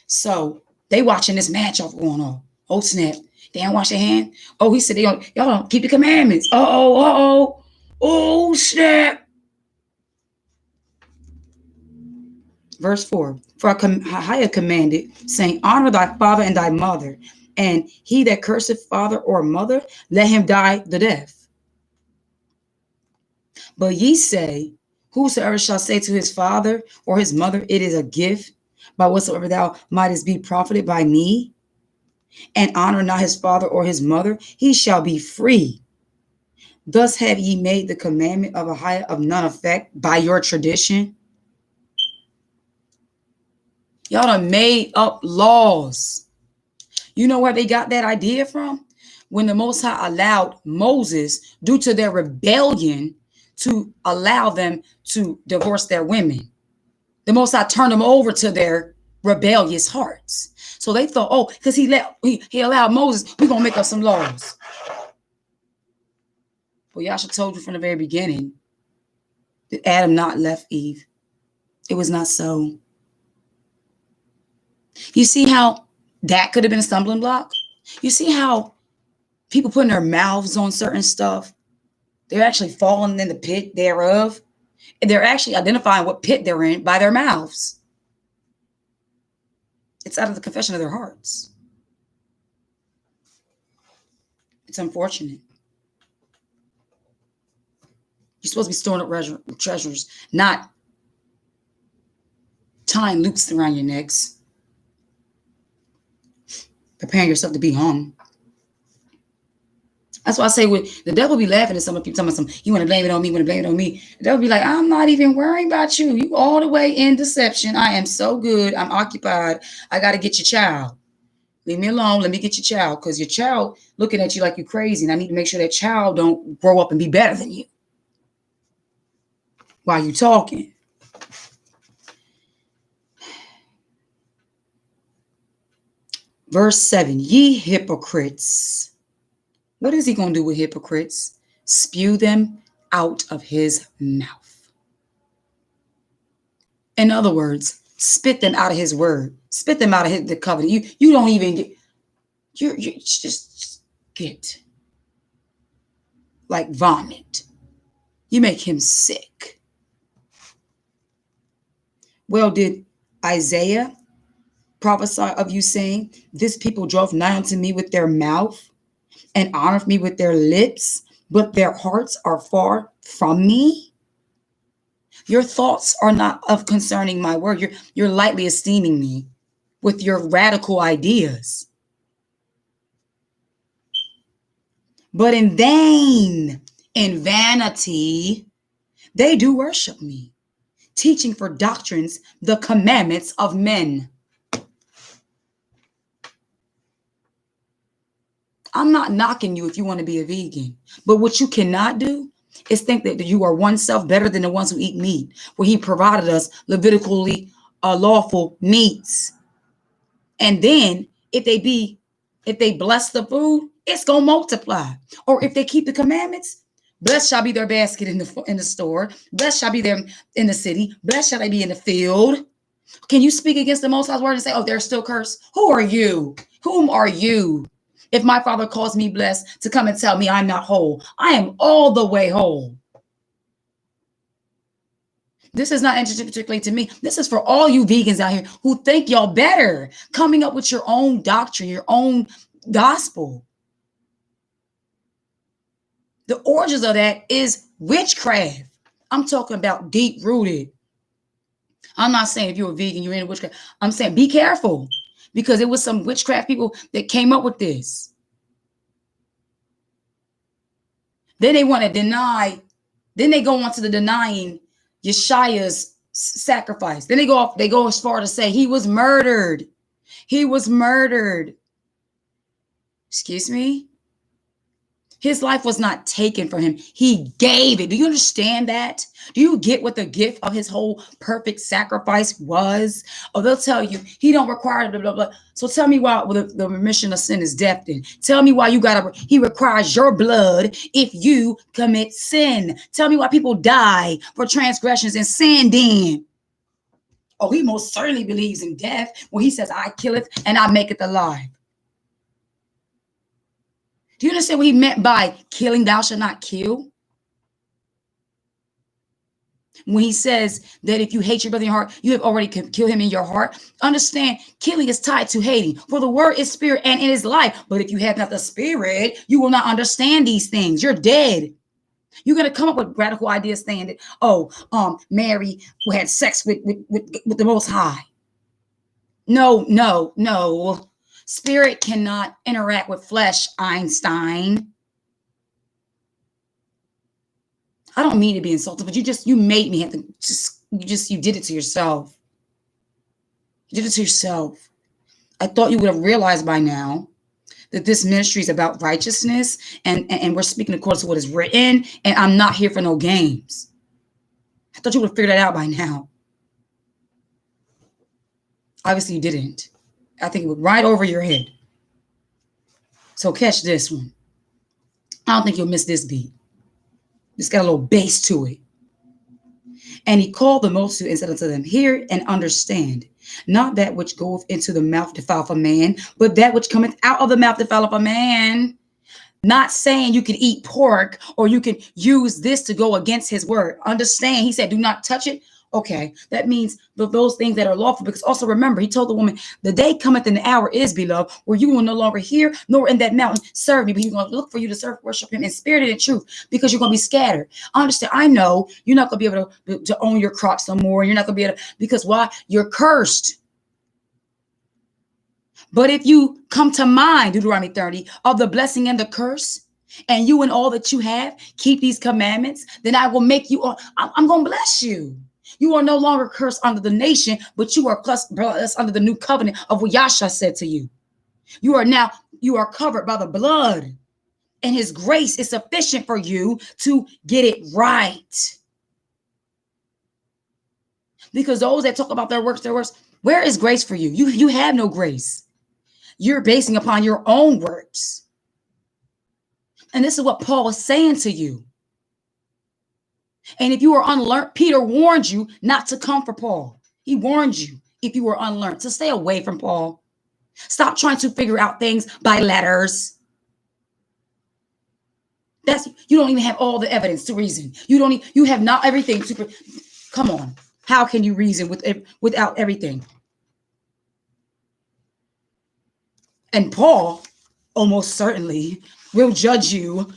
So they watching this match off going on. Oh snap! They don't wash their hand. Oh, he said y'all don't keep the commandments. Oh snap! Verse 4, for I have commanded, saying, honor thy father and thy mother, and he that curseth father or mother, let him die the death. But ye say, whosoever shall say to his father or his mother, it is a gift, by whatsoever thou mightest be profited by me, and honor not his father or his mother, he shall be free. Thus have ye made the commandment of Ahiah of none effect by your tradition. Y'all done made up laws. You know where they got that idea from? When the Most High allowed Moses, due to their rebellion, to allow them to divorce their women. The Most High turned them over to their rebellious hearts. So they thought, oh, because he allowed Moses, we're going to make up some laws. Well, Yasha told you from the very beginning that Adam not left Eve. It was not so. You see how that could have been a stumbling block? You see how people putting their mouths on certain stuff, they're actually falling in the pit thereof. And they're actually identifying what pit they're in by their mouths. It's out of the confession of their hearts. It's unfortunate. You're supposed to be storing up treasures, not tying loops around your necks, preparing yourself to be hung. That's why I say, with the devil be laughing at some of people talking about some, you want to blame it on me, The devil be like, I'm not even worrying about you. You all the way in deception. I am so good. I'm occupied. I got to get your child. Leave me alone. Let me get your child. Because your child looking at you like you're crazy. And I need to make sure that child don't grow up and be better than you while you talking. Verse 7, ye hypocrites. What is he going to do with hypocrites? Spew them out of his mouth. In other words, spit them out of his word. Spit them out of the covenant. You don't even get, you just get. like vomit. You make him sick. Well, did Isaiah prophesy of you, saying, "This people drove nigh unto me with their mouth and honored me with their lips, but their hearts are far from me"? Your thoughts are not of concerning my word. You're lightly esteeming me with your radical ideas. But in vain, in vanity, they do worship me, teaching for doctrines the commandments of men. I'm not knocking you if you want to be a vegan, but what you cannot do is think that you are oneself better than the ones who eat meat, where he provided us Levitically lawful meats. And then if they bless the food, it's gonna multiply. Or if they keep the commandments, blessed shall be their basket in the store, blessed shall be there in the city, blessed shall they be in the field. Can you speak against the Most High's word and say, "Oh, they're still cursed"? Who are you? Whom are you? If my Father calls me blessed, to come and tell me I'm not whole, I am all the way whole. This is not interesting particularly to me. This is for all you vegans out here who think y'all better, coming up with your own doctrine, your own gospel. The origins of that is witchcraft. I'm talking about deep rooted. I'm not saying if you're a vegan, you're in witchcraft. I'm saying be careful, because it was some witchcraft people that came up with this. Then they want to deny. Then they go on to the denying Yeshua's sacrifice. Then they go as far to say he was murdered. He was murdered. Excuse me? His life was not taken from him. He gave it. Do you understand that? Do you get what the gift of his whole perfect sacrifice was? Or they'll tell you he don't require blah, blah, blah. So tell me why the remission of sin is death then. Tell me why he requires your blood if you commit sin. Tell me why people die for transgressions and sin then. Oh, he most certainly believes in death when he says, "I killeth and I maketh alive." Do you understand what he meant by killing, thou shalt not kill? When he says that if you hate your brother in your heart, you have already killed him in your heart. Understand, killing is tied to hating. For the word is spirit and it is life. But if you have not the spirit, you will not understand these things. You're dead. You're going to come up with radical ideas saying that, Mary had sex with the Most High. No. Spirit cannot interact with flesh, Einstein. I don't mean to be insulting, but you made me have to you did it to yourself. You did it to yourself. I thought you would have realized by now that this ministry is about righteousness and we're speaking according to what is written, and I'm not here for no games. I thought you would have figured that out by now. Obviously you didn't. I think it went right over your head. So catch this one. I don't think you'll miss this beat. It's got a little bass to it. And he called the multitude and said unto them, "Hear and understand, not that which goeth into the mouth defileth a man, but that which cometh out of the mouth defileth a man." Not saying you can eat pork or you can use this to go against his word. Understand, he said, do not touch it. Okay, that means those things that are lawful, because also remember, he told the woman, "The day cometh and the hour is, beloved, where you will no longer hear nor in that mountain serve me, but he's going to look for you to serve, worship him in spirit and in truth, because you're going to be scattered." Understand, I know you're not going to be able to own your crops no more. You're not going to be able to, because why? You're cursed. But if you come to mind, Deuteronomy 30, of the blessing and the curse, and you and all that you have keep these commandments, then I will make you, I'm going to bless you. You are no longer cursed under the nation, but you are blessed under the new covenant of what Yasha said to you. You are covered by the blood, and his grace is sufficient for you to get it right. Because those that talk about their works, where is grace for you? You have no grace. You're basing upon your own works. And this is what Paul is saying to you. And if you are unlearned, Peter warned you not to come for Paul. He warned you, if you were unlearned, to stay away from Paul. Stop trying to figure out things by letters. You don't even have all the evidence to reason. You have not everything to, come on. How can you reason without everything? And Paul almost certainly will judge you,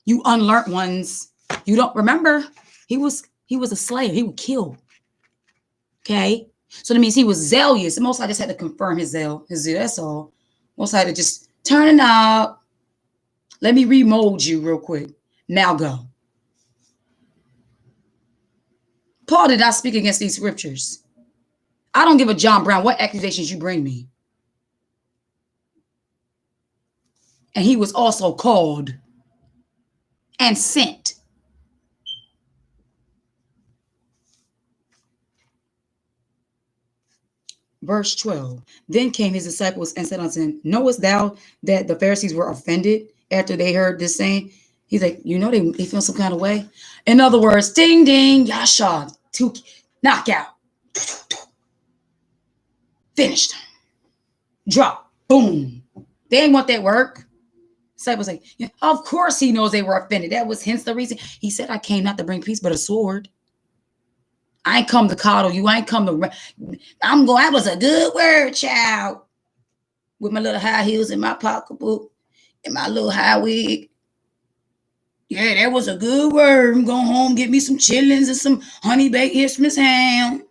you unlearned ones. You don't remember, he was a slayer. He would kill. Okay? So that means he was zealous. Most I just had to confirm his zeal. That's all. Most I had to just turn it up. Let me remold you real quick. Now go. Paul did not speak against these scriptures. I don't give a John Brown what accusations you bring me. And he was also called and sent. Verse 12. Then came his disciples and said unto him, knowest thou that the Pharisees were offended after they heard this saying? He's like, they feel some kind of way. In other words, ding, ding, yasha, knockout. Finished. Drop. Boom. They ain't want that work. Disciples like, yeah, of course he knows they were offended. That was hence the reason. He said, I came not to bring peace, but a sword. I ain't come to coddle you. I ain't come to, I was a good word, child. With my little high heels in my pocketbook and my little high wig. Yeah, that was a good word. I'm going home, get me some chitlins and some honey baked Christmas ham.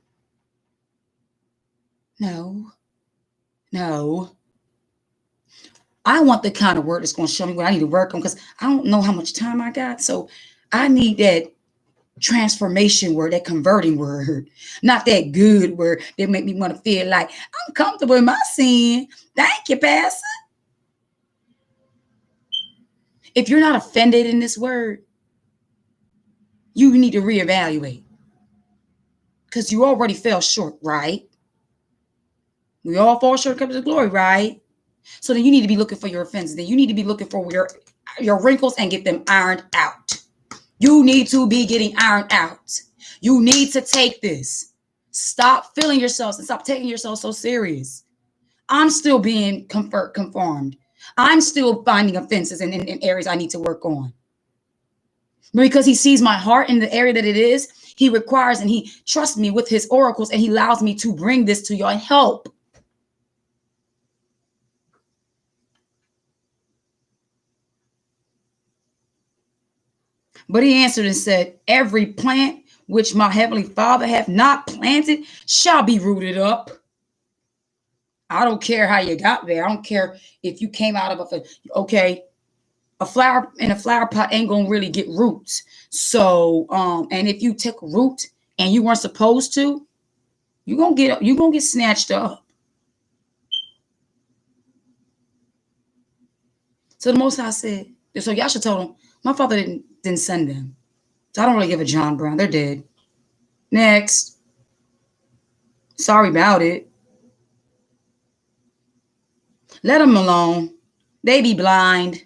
No. I want the kind of word that's going to show me what I need to work on, because I don't know how much time I got. So I need that transformation word, that converting word, not that good word that make me want to feel like I'm comfortable in my sin. Thank you, Pastor. If you're not offended in this word, you need to reevaluate, because you already fell short, right? We all fall short of the glory, right? So then you need to be looking for your offenses. Then you need to be looking for your wrinkles and get them ironed out. You need to be getting ironed out. You need to take this. Stop feeling yourselves and stop taking yourself so serious. I'm still being conformed. I'm still finding offenses in areas I need to work on. Because he sees my heart in the area that it is, he requires and he trusts me with his oracles, and he allows me to bring this to your help. But he answered and said, every plant which my heavenly Father hath not planted shall be rooted up. I don't care how you got there. I don't care if you came out of a flower in a flower pot ain't gonna really get roots. So, and if you took root and you weren't supposed to, you're gonna get snatched up. So the Most High said, so Yasha told him, my Father didn't send them. So I don't really give a John Brown. They're dead. Next. Sorry about it. Let them alone. They be blind.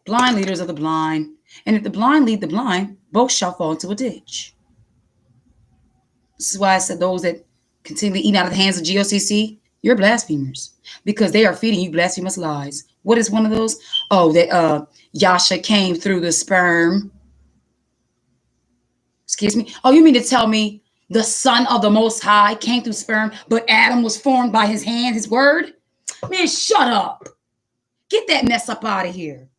Blind leaders of the blind. And if the blind lead the blind, both shall fall into a ditch. This is why I said those that continually eat out of the hands of GOCC, you're blasphemers, because they are feeding you blasphemous lies. What is one of those? Oh, that Yasha came through the sperm. Excuse me. Oh, you mean to tell me the Son of the Most High came through sperm, but Adam was formed by his hand, his word? Man, shut up. Get that mess up out of here.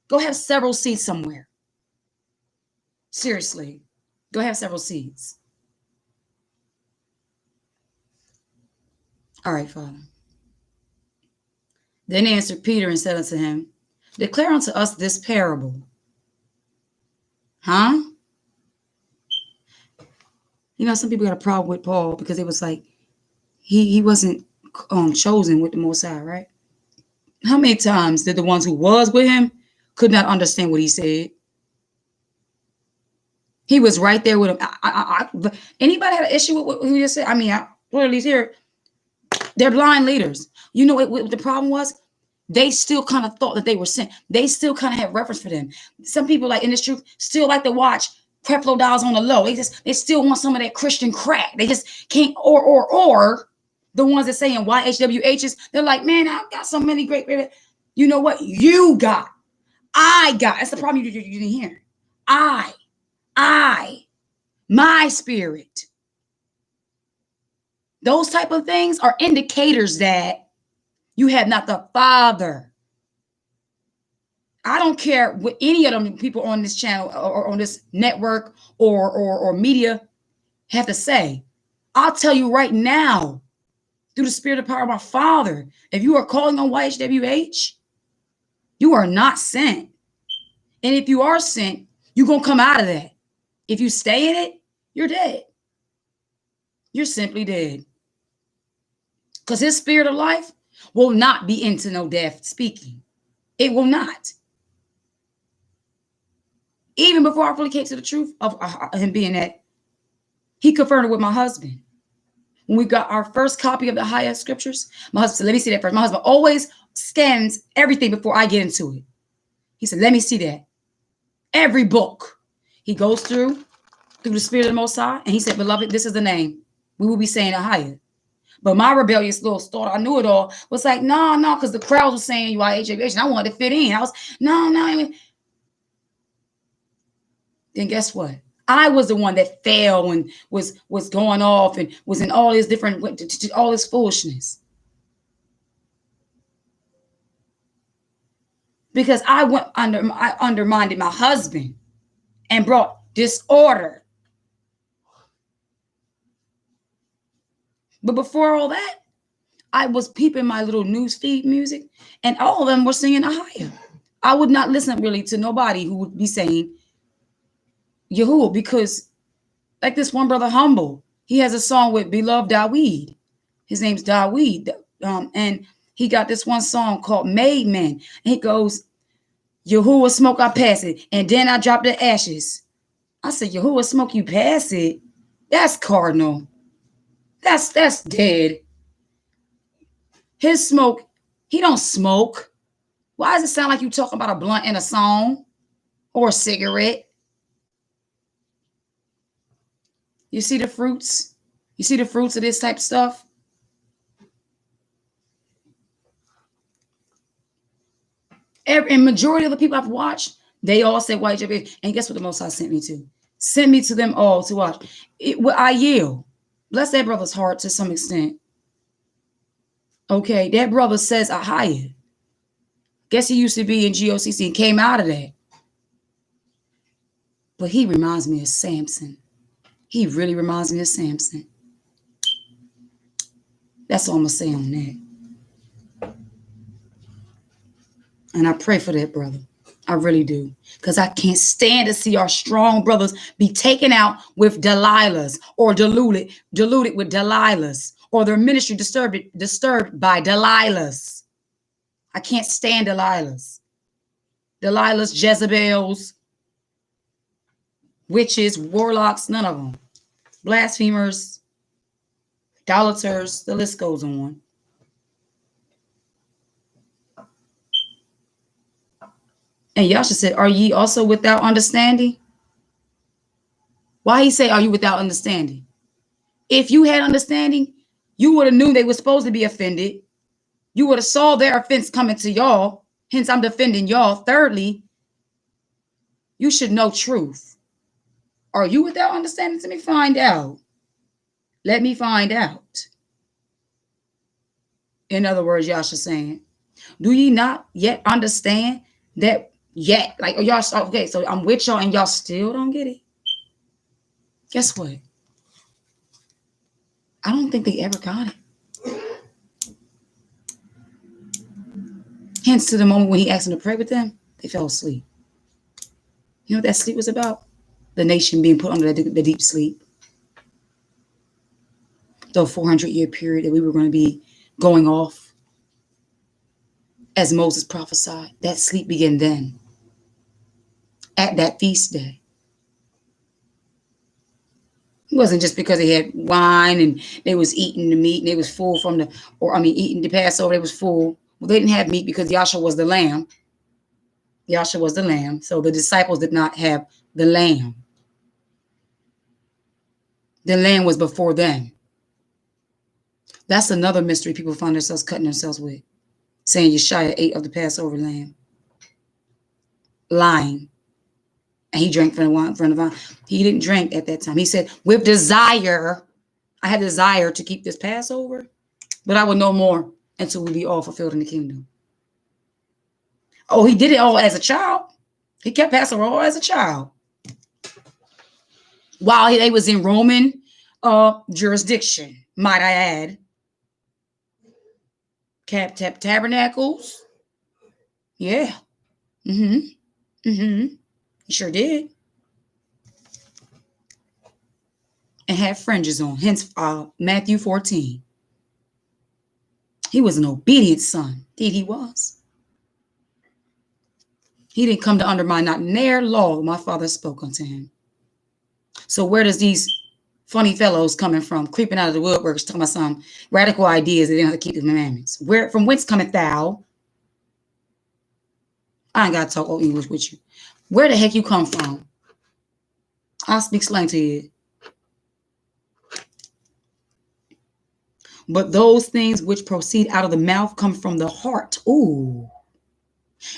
Go have several seeds somewhere. Seriously. Go have several seeds. All right, Father. Then answered Peter and said unto him, declare unto us this parable. Huh? Some people got a problem with Paul because it was like he wasn't chosen with the Most High, right? How many times did the ones who was with him could not understand what he said? He was right there with him. Anybody had an issue with what he just said? I mean, or at least here, they're blind leaders. You know what the problem was? They still kind of thought that they were sent. They still kind of had reference for them. Some people, like in this truth, still like to watch Creflo Dolls on the low. They still want some of that Christian crack. They just can't, or the ones that saying YHWHs, they're like, man, I've got so many great. You know what? You got. I got. That's the problem you didn't hear. I, my spirit. Those type of things are indicators that you have not the Father. I don't care what any of them people on this channel or on this network or media have to say. I'll tell you right now, through the spirit of power of my Father, if you are calling on YHWH, you are not sent. And if you are sent, you're going to come out of that. If you stay in it, you're dead. You're simply dead. Because his spirit of life will not be into no death speaking. It will not. Even before I fully came to the truth of him being that, he confirmed it with my husband. When we got our first copy of the Highest Scriptures, my husband said, let me see that first. My husband always scans everything before I get into it. He said, let me see that. Every book. He goes through the Spirit of the Most High, and he said, beloved, this is the name. We will be saying it higher. But my rebellious little thought, I knew it all, was like, no, because the crowd was saying you are HWH, and I wanted to fit in. I was, no. Then guess what? I was the one that fell and was going off and was in all this different, all this foolishness. Because I undermined my husband and brought disorder. But before all that, I was peeping my little newsfeed music, and all of them were singing Ahia. I would not listen really to nobody who would be saying Yahuwah, because like this one brother Humble, he has a song with Beloved Daweed. His name's Daweed. And he got this one song called Made Man. And he goes, Yahuwah smoke, I pass it. And then I drop the ashes. I said, Yahuwah smoke, you pass it? That's cardinal. That's dead. His smoke, he don't smoke. Why does it sound like you talking about a blunt in a song or a cigarette? You see the fruits? You see the fruits of this type of stuff? And majority of the people I've watched, they all say YHWH. And guess what the Most High sent me to? Sent me to them all to watch. I yield. Bless that brother's heart to some extent. Okay, that brother says Ahia. Guess he used to be in GOCC and came out of that. But he reminds me of Samson. He really reminds me of Samson. That's all I'm going to say on that. And I pray for that brother. I really do. Because I can't stand to see our strong brothers be taken out with Delilahs or diluted with Delilahs, or their ministry disturbed by Delilahs. I can't stand Delilahs. Delilahs, Jezebels, witches, warlocks, none of them. Blasphemers, idolaters, the list goes on. And Yasha said, are ye also without understanding? Why he say, are you without understanding? If you had understanding, you would have knew they were supposed to be offended. You would have saw their offense coming to y'all. Hence, I'm defending y'all. Thirdly, you should know truth. Are you without understanding? Let me find out. Let me find out. In other words, Yasha saying, do ye not yet understand that yet? Like, y'all, okay, so I'm with y'all and y'all still don't get it. Guess what? I don't think they ever got it. Hence to the moment when he asked them to pray with them, they fell asleep. You know what that sleep was about? The nation being put under the deep sleep. The 400-year period that we were going to be going off. As Moses prophesied, that sleep began then. At that feast day. It wasn't just because they had wine and they was eating the meat and they was full from eating the Passover, they was full. Well, they didn't have meat because Yahshua was the lamb. Yahshua was the lamb. So the disciples did not have the lamb. The lamb was before them. That's another mystery people find themselves cutting themselves with. saying Yeshua ate of the Passover lamb. Lying. And he drank from the vine. He didn't drink at that time. He said, with desire, I had desire to keep this Passover, but I would know more until we be all fulfilled in the kingdom. Oh, he did it all as a child. He kept Passover all as a child. While they was in Roman jurisdiction, might I add. Kept tabernacles. Yeah. He sure did. And had fringes on. Hence Matthew 14. He was an obedient son. Indeed he was. He didn't come to undermine not near law my father spoke unto him. So where does these funny fellows coming from, creeping out of the woodworks, talking about some radical ideas that they don't have to keep the commandments? From whence cometh thou? I ain't got to talk old English with you. Where the heck you come from? I'll speak slang to you. But those things which proceed out of the mouth come from the heart. Ooh.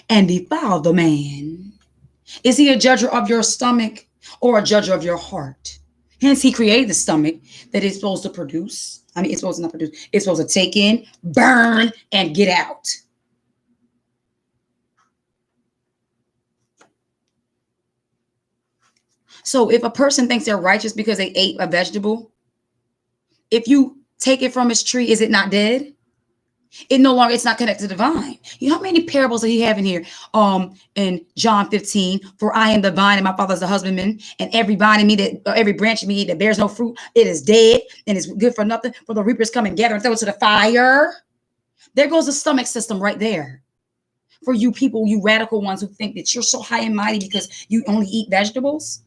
And defile the man. Is he a judger of your stomach or a judger of your heart? Hence, he created the stomach that it's supposed to produce. It's supposed to not produce. It's supposed to take in, burn, and get out. So if a person thinks they're righteous because they ate a vegetable, if you take it from its tree, is it not dead? It's not connected to the vine. You know how many parables that he have in here? In John 15, for I am the vine and my father is the husbandman, and every vine in me every branch in me that bears no fruit, it is dead and it's good for nothing. For the reapers come and gather and throw it to the fire. There goes the stomach system right there. For you people, you radical ones who think that you're so high and mighty because you only eat vegetables.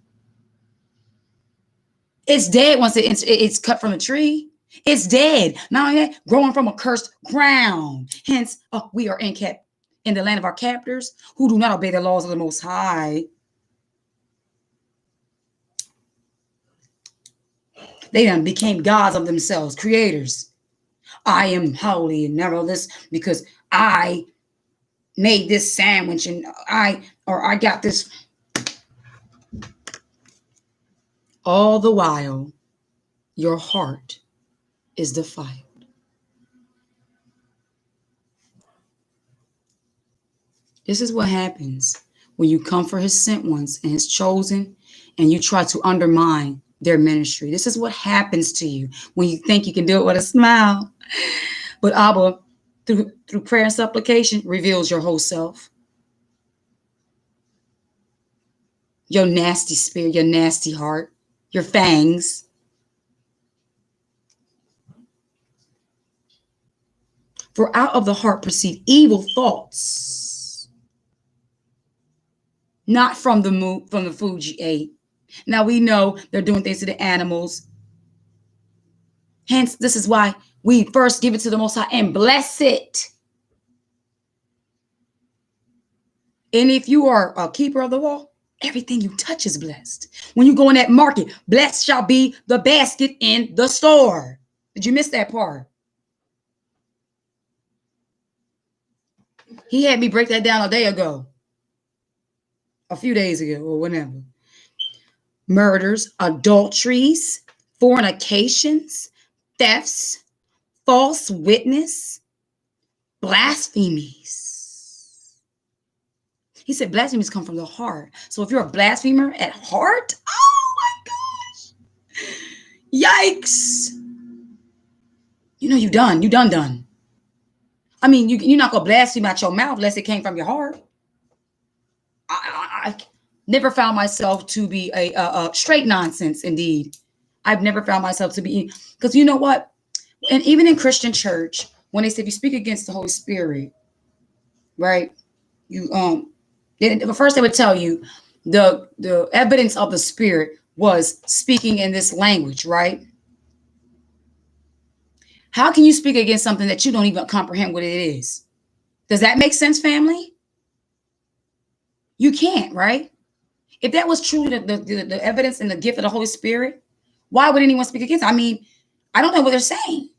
It's dead once it's cut from a tree. It's dead. Not only that, growing from a cursed ground. Hence, we are in the land of our captors who do not obey the laws of the Most High. They done became gods of themselves, creators. I am holy and never this because I made this sandwich and I got this. All the while, your heart is defiled. This is what happens when you come for his sent ones and his chosen and you try to undermine their ministry. This is what happens to you when you think you can do it with a smile. But Abba, through prayer and supplication, reveals your whole self. Your nasty spirit, your nasty heart, your fangs. For out of the heart proceed evil thoughts, not from the food you ate. Now we know they're doing things to the animals. Hence, this is why we first give it to the Most High and bless it. And if you are a keeper of the law, everything you touch is blessed. When you go in that market, blessed shall be the basket in the store. Did you miss that part? He had me break that down a few days ago, or whenever. Murders, adulteries, fornications, thefts, false witness, blasphemies. He said blasphemies come from the heart. So if you're a blasphemer at heart, oh my gosh, yikes. You done. I mean, you're not going to blaspheme out your mouth unless it came from your heart. I never found myself to be a straight nonsense, indeed. I've never found myself to be, because you know what? And even in Christian church, when they say if you speak against the Holy Spirit, right? First they would tell you the evidence of the Spirit was speaking in this language, right? How can you speak against something that you don't even comprehend what it is? Does that make sense, family? You can't, right? If that was truly the evidence and the gift of the Holy Spirit, why would anyone speak against it? I mean, I don't know what they're saying,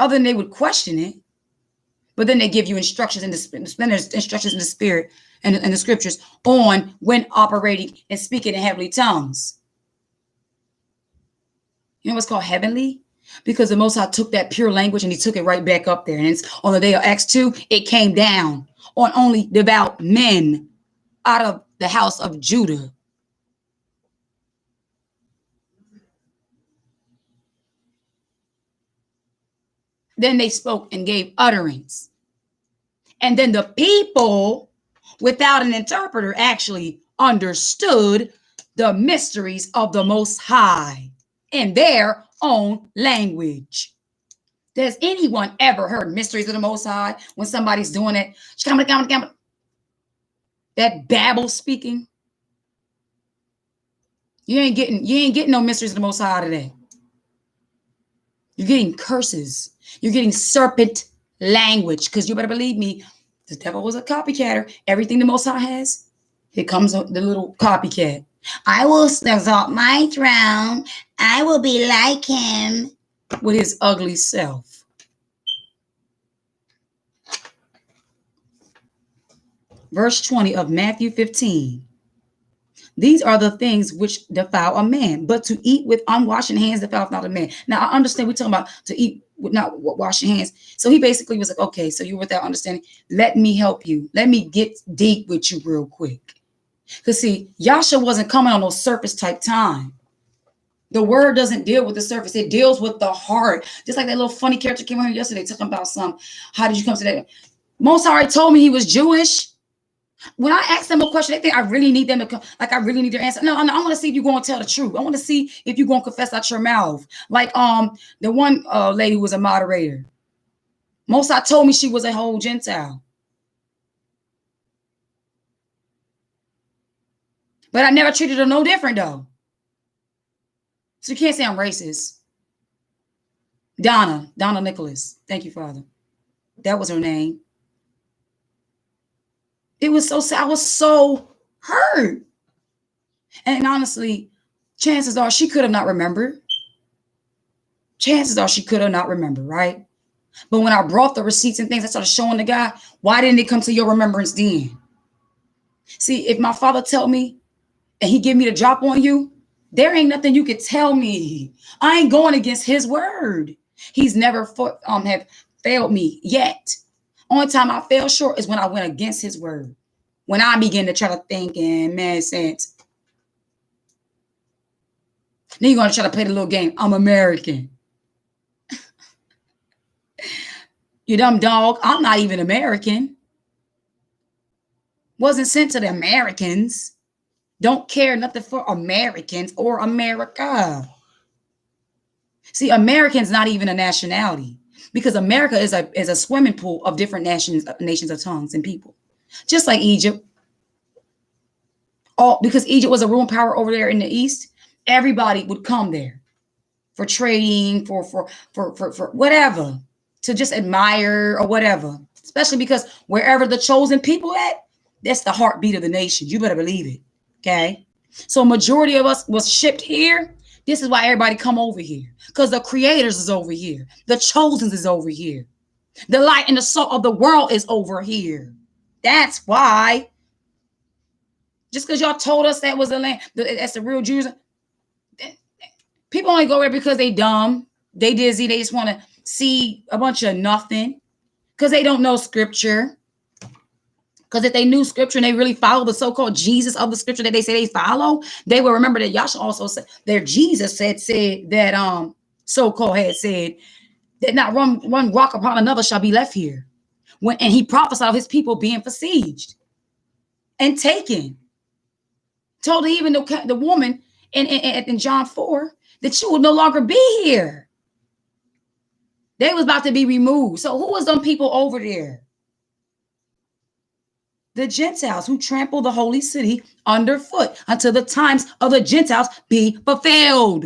other than they would question it. But then they give you instructions in the instructions in the spirit and the scriptures on when operating and speaking in heavenly tongues. You know what's called heavenly? Because the Most High took that pure language and he took it right back up there. And it's on the day of Acts 2, it came down on only devout men out of the house of Judah. Then they spoke and gave utterance. And then the people, without an interpreter, actually understood the mysteries of the Most High in their own language. Does anyone ever heard mysteries of the Most High when somebody's doing it? That babble speaking. You ain't getting no mysteries of the Most High today. You're getting curses. You're getting serpent language. Because you better believe me, the devil was a copycatter. Everything the Most High has, here comes the little copycat. I will exalt my throne. I will be like him with his ugly self. Verse 20 of Matthew 15. These are the things which defile a man, but to eat with unwashed hands defileth not a man. Now, I understand we're talking about to eat with not washing hands. So he basically was like, okay, so you're without understanding. Let me help you. Let me get deep with you real quick. Because see, Yahshua wasn't coming on no surface type time. The word doesn't deal with the surface. It deals with the heart. Just like that little funny character came on here yesterday talking about how did you come to that? Most already told me he was Jewish. When I ask them a question, they think I really need them to come, like I really need their answer. No, I want to see if you're going to tell the truth. I want to see if you're going to confess out your mouth. Like the one lady was a moderator. Most I told me she was a whole Gentile. But I never treated her no different though. So you can't say I'm racist. Donna Nicholas. Thank you, Father. That was her name. It was so sad. I was so hurt. And honestly, chances are she could have not remembered. Chances are she could have not remembered, right? But when I brought the receipts and things, I started showing the guy, why didn't it come to your remembrance then? See, if my father tell me and he give me the drop on you, there ain't nothing you could tell me. I ain't going against his word. He's never have failed me yet. Only time I fell short is when I went against his word. When I begin to try to think and man sense. Then you're going to try to play the little game. I'm American. You dumb dog. I'm not even American. Wasn't sent to the Americans. Don't care nothing for Americans or America. See, American's not even a nationality. Because America is a swimming pool of different nations of tongues and people. Just like Egypt. Because Egypt was a ruling power over there in the East, everybody would come there for trading, for whatever, to just admire or whatever. Especially because wherever the chosen people at, that's the heartbeat of the nation. You better believe it. Okay? So majority of us was shipped here. This is why everybody come over here. Because the creators is over here. The chosen is over here. The light and the salt of the world is over here. That's why. Just because y'all told us that was the land, that's the real Jews. People only go there because they dumb. They dizzy. They just want to see a bunch of nothing. Because they don't know scripture. Because if they knew scripture and they really follow the so-called Jesus of the scripture that they say they follow, they will remember that Yahshua also said, their Jesus said that so-called had said that not one rock upon another shall be left here. And he prophesied of his people being besieged and taken. Told even the woman in John 4 that she would no longer be here. They was about to be removed. So who was them people over there? The Gentiles who trample the holy city underfoot until the times of the Gentiles be fulfilled.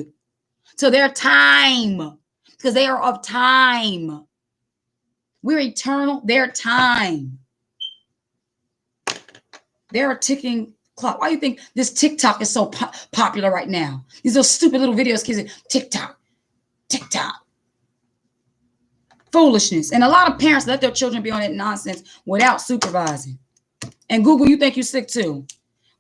To their time. Because they are of time. We're eternal. Their time. They're a ticking clock. Why do you think this TikTok is so popular right now? These little stupid little videos, kids, TikTok. Foolishness. And a lot of parents let their children be on that nonsense without supervising. And Google, you think you're sick too.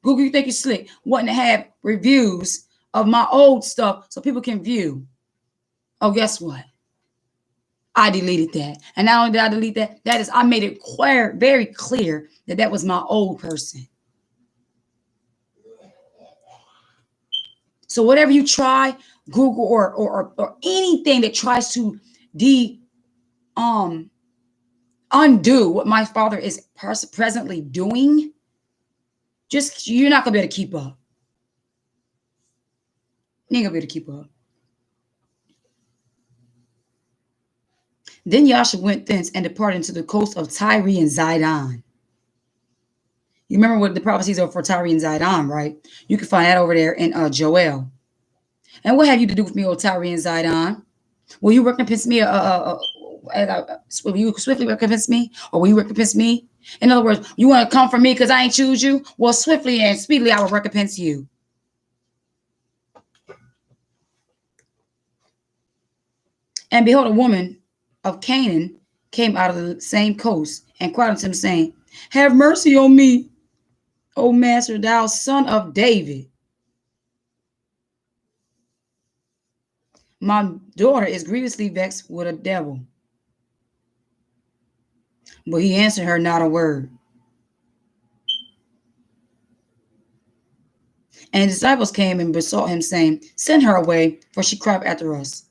Google, you think you're slick. Wanting to have reviews of my old stuff so people can view. Oh, guess what? I deleted that. And not only did I delete that, that is, I made it clear, very clear that that was my old person. So whatever you try, Google or anything that tries to undo what my father is presently doing, just you're not gonna be able to keep up. You ain't gonna be able to keep up. Then Yasha went thence and departed into the coast of Tyre and Zidon. You remember what the prophecies are for Tyre and Zidon, right? You can find that over there in Joel. And what have you to do with me, O Tyre and Zidon? Will you recompense me? Will you swiftly recompense me, or will you recompense me? In other words, you want to come for me because I ain't choose you? Well, swiftly and speedily I will recompense you. And behold, a woman of Canaan came out of the same coast and cried unto him, saying, have mercy on me, O master, thou son of David. My daughter is grievously vexed with a devil. But he answered her not a word. And his disciples came and besought him, saying, send her away, for she cried after us.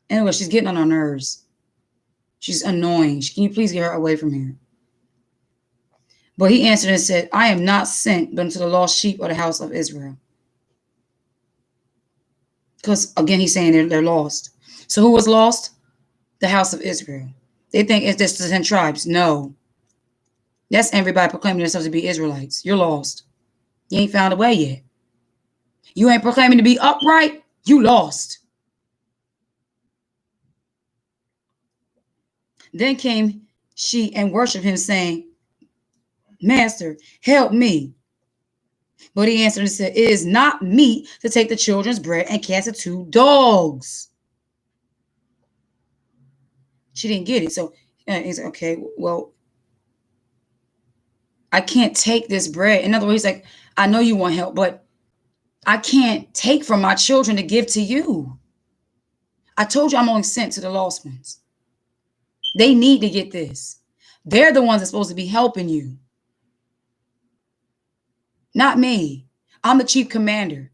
Anyway, she's getting on our nerves. She's annoying. Can you please get her away from here? But he answered and said, I am not sent but unto the lost sheep of the house of Israel. Because again, he's saying they're lost. So who was lost? The house of Israel. They think it's just the 10 tribes. No. That's everybody proclaiming themselves to be Israelites. You're lost. You ain't found a way yet. You ain't proclaiming to be upright. You lost. Then came she and worshiped him, saying, Master, help me. But he answered and said, it is not meet to take the children's bread and cast it to dogs. She didn't get it. So he said, okay, well, I can't take this bread. In other words, he's like, I know you want help, but I can't take from my children to give to you. I told you I'm only sent to the lost ones. They need to get this. They're the ones that's supposed to be helping you. Not me. I'm the chief commander.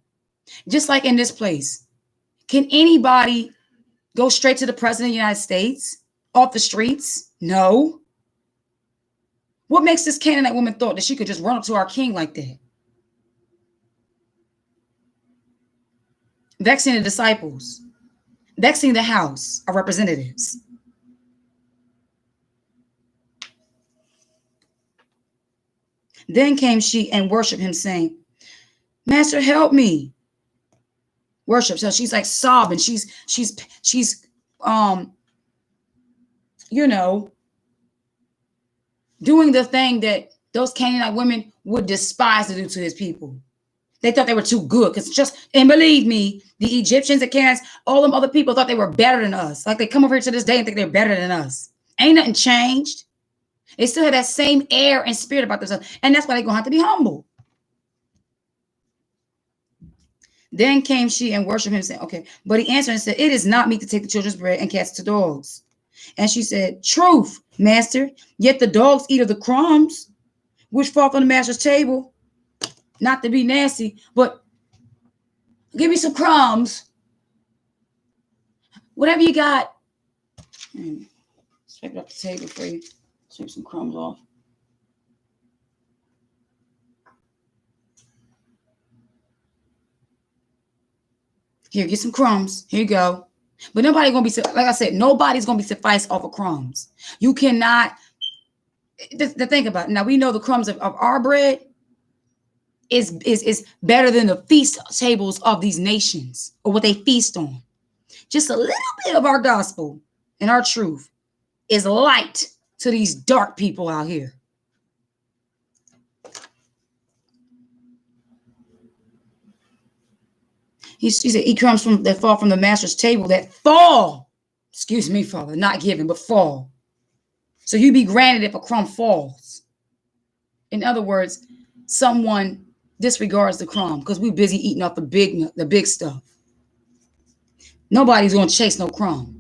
Just like in this place. Can anybody go straight to the president of the United States off the streets? No. What makes this Canaanite woman thought that she could just run up to our king like that? Vexing the disciples. Vexing the House of Representatives. Then came she and worshiped him, saying, Master, help me. Worship. So she's like sobbing. She's doing the thing that those Canaanite women would despise to do to his people. They thought they were too good. And believe me, the Egyptians, the Canaanites, all them other people thought they were better than us. Like they come over here to this day and think they're better than us. Ain't nothing changed. They still have that same air and spirit about themselves. And that's why they're going to have to be humble. Then came she and worshiped him, saying, okay. But he answered and said, it is not meet to take the children's bread and cast it to dogs. And she said, truth, master, yet the dogs eat of the crumbs which fall from the master's table. Not to be nasty, but give me some crumbs. Whatever you got. Sweep up the table for you. Sweep some crumbs off. Here, get some crumbs. Here you go. But nobody's going to be, like I said, nobody's going to be sufficed off of crumbs. You cannot, the thing about it, now we know the crumbs of our bread is better than the feast tables of these nations or what they feast on. Just a little bit of our gospel and our truth is light to these dark people out here. He said, he comes from that fall from the master's table, that fall Excuse me, Father, not given, but fall. So you be granted if a crumb falls. In other words, someone disregards the crumb because we're busy eating off the big stuff. Nobody's going to chase no crumb.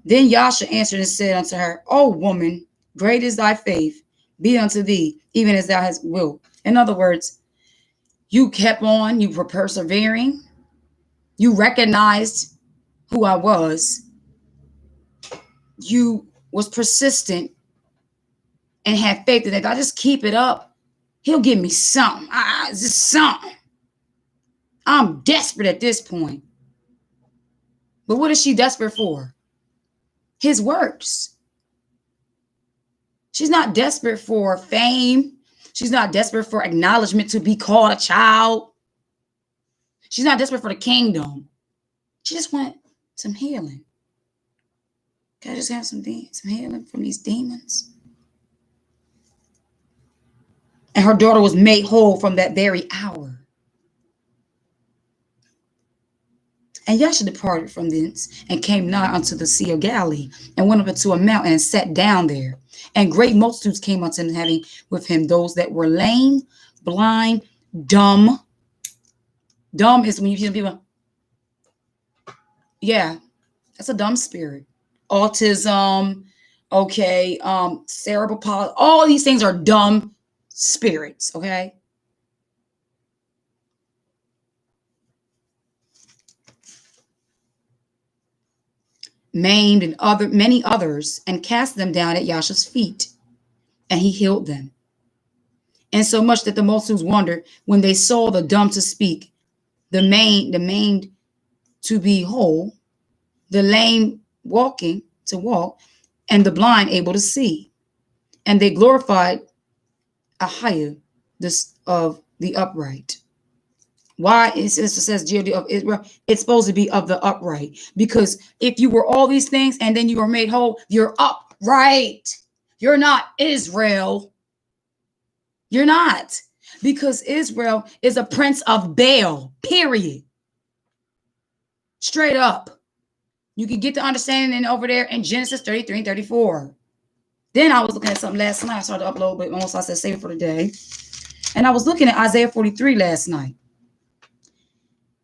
Then Yasha answered and said unto her, O woman, great is thy faith, be unto thee, even as thou hast willed. In other words, you kept on, you were persevering, you recognized who I was, you was persistent and had faith that if I just keep it up, he'll give me something. Just something. I'm desperate at this point. But what is she desperate for? His works. She's not desperate for fame. She's not desperate for acknowledgement to be called a child. She's not desperate for the kingdom. She just wants some healing. Can I just have some healing from these demons? And her daughter was made whole from that very hour. And Yasha departed from thence and came nigh unto the Sea of Galilee and went up into a mountain and sat down there. And great multitudes came unto him, having with him those that were lame, blind, dumb. Dumb is when you hear people. Yeah, that's a dumb spirit. Autism, okay, cerebral palsy. All these things are dumb spirits, okay? Maimed and many others, and cast them down at Yasha's feet, and he healed them. And so much that the multitudes wondered when they saw the dumb to speak, the maimed to be whole, the lame walking to walk, and the blind able to see. And they glorified Ahiah, this of the upright. Why it says God of Israel? It's supposed to be of the upright, because if you were all these things and then you were made whole, you're upright. You're not Israel. You're not, because Israel is a prince of Baal, period. Straight up. You can get the understanding over there in Genesis 33 and 34. Then I was looking at something last night. I started to upload, but almost I said save it for the day. And I was looking at Isaiah 43 last night.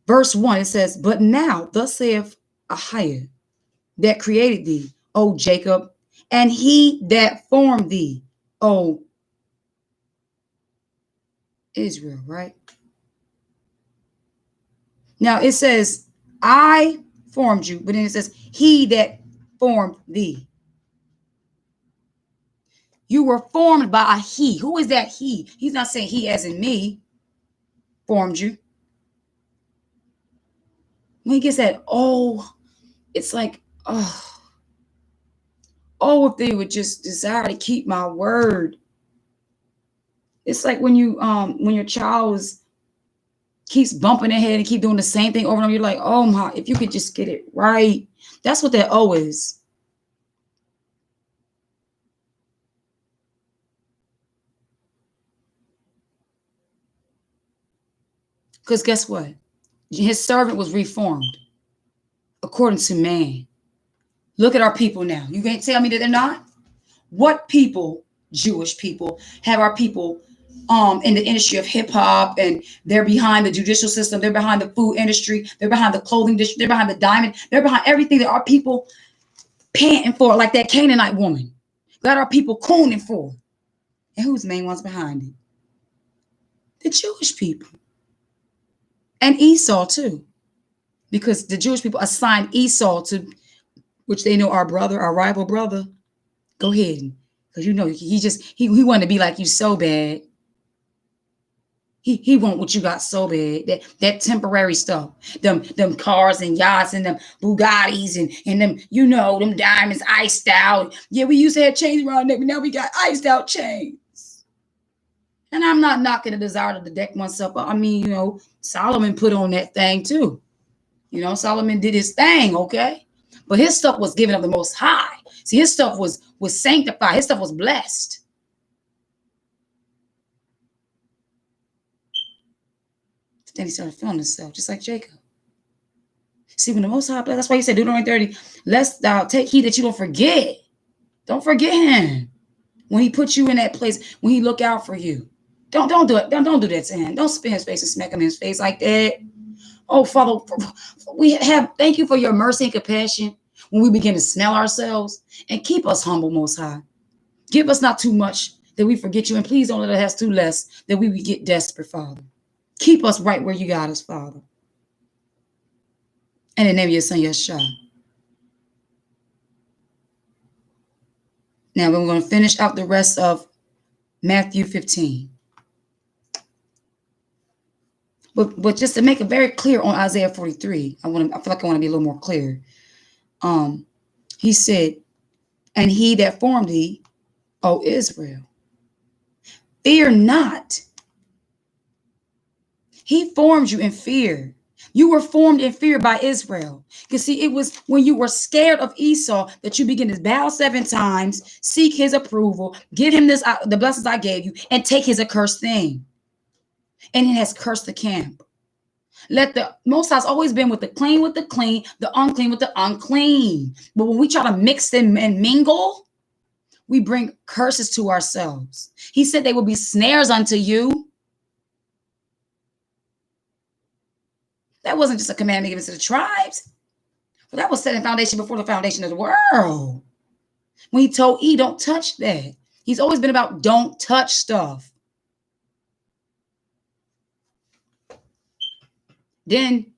Verse 1, it says, But now, thus saith Ahiah, that created thee, O Jacob, and he that formed thee, O Israel, right? Now it says, I formed you, but then it says, he that formed thee. You were formed by a he. Who is that he? He's not saying he as in me formed you. When he gets that, oh, it's like, oh, if they would just desire to keep my word. It's like when your child keeps bumping their head and keep doing the same thing over and over. You're like, oh my, if you could just get it right. That's what that O is. Because guess what? His servant was reformed according to man. Look at our people now. You can't tell me that they're not? What people, Jewish people, have our people in the industry of hip hop, and they're behind the judicial system, they're behind the food industry, they're behind the clothing industry, they're behind the diamond, they're behind everything that our people panting for, like that Canaanite woman. Got our people cooning for. And who's the main ones behind it? The Jewish people. And Esau too. Because the Jewish people assigned Esau to, which they know our brother, our rival brother. Go ahead. Because you know, he wanted to be like you so bad. He want what you got so bad. That temporary stuff. Them cars and yachts and them Bugattis and them, you know, them diamonds iced out. Yeah, we used to have chains around our neck, but now we got iced out chains. And I'm not knocking the desire to deck oneself up. I mean, you know, Solomon put on that thing too. You know, Solomon did his thing, okay? But his stuff was given of the Most High. See, his stuff was sanctified. His stuff was blessed. Then he started feeling himself, just like Jacob. See, when the Most High bless, that's why he said, Deuteronomy 30, lest thou take heed that you don't forget. Don't forget him. When he put you in that place, when he look out for you. Don't do it. Don't do that to him. Don't spit in his face and smack him in his face like that. Oh, Father, thank you for your mercy and compassion when we begin to smell ourselves, and keep us humble, Most High. Give us not too much that we forget you, and please don't let us have too less that we get desperate, Father. Keep us right where you got us, Father. In the name of your son, Yeshua. Now we're going to finish out the rest of Matthew 15. But just to make it very clear on Isaiah 43, I feel like I want to be a little more clear. He said, and he that formed thee, O Israel, fear not. He formed you in fear. You were formed in fear by Israel. You see, it was when you were scared of Esau that you begin to bow 7 times, seek his approval, give him the blessings I gave you, and take his accursed thing. And it has cursed the camp. Let the Most High's always been with the clean, the unclean with the unclean. But when we try to mix them and mingle, we bring curses to ourselves. He said they will be snares unto you. That wasn't just a commandment given to the tribes. But that was setting foundation before the foundation of the world. When he told E, don't touch that. He's always been about don't touch stuff. Then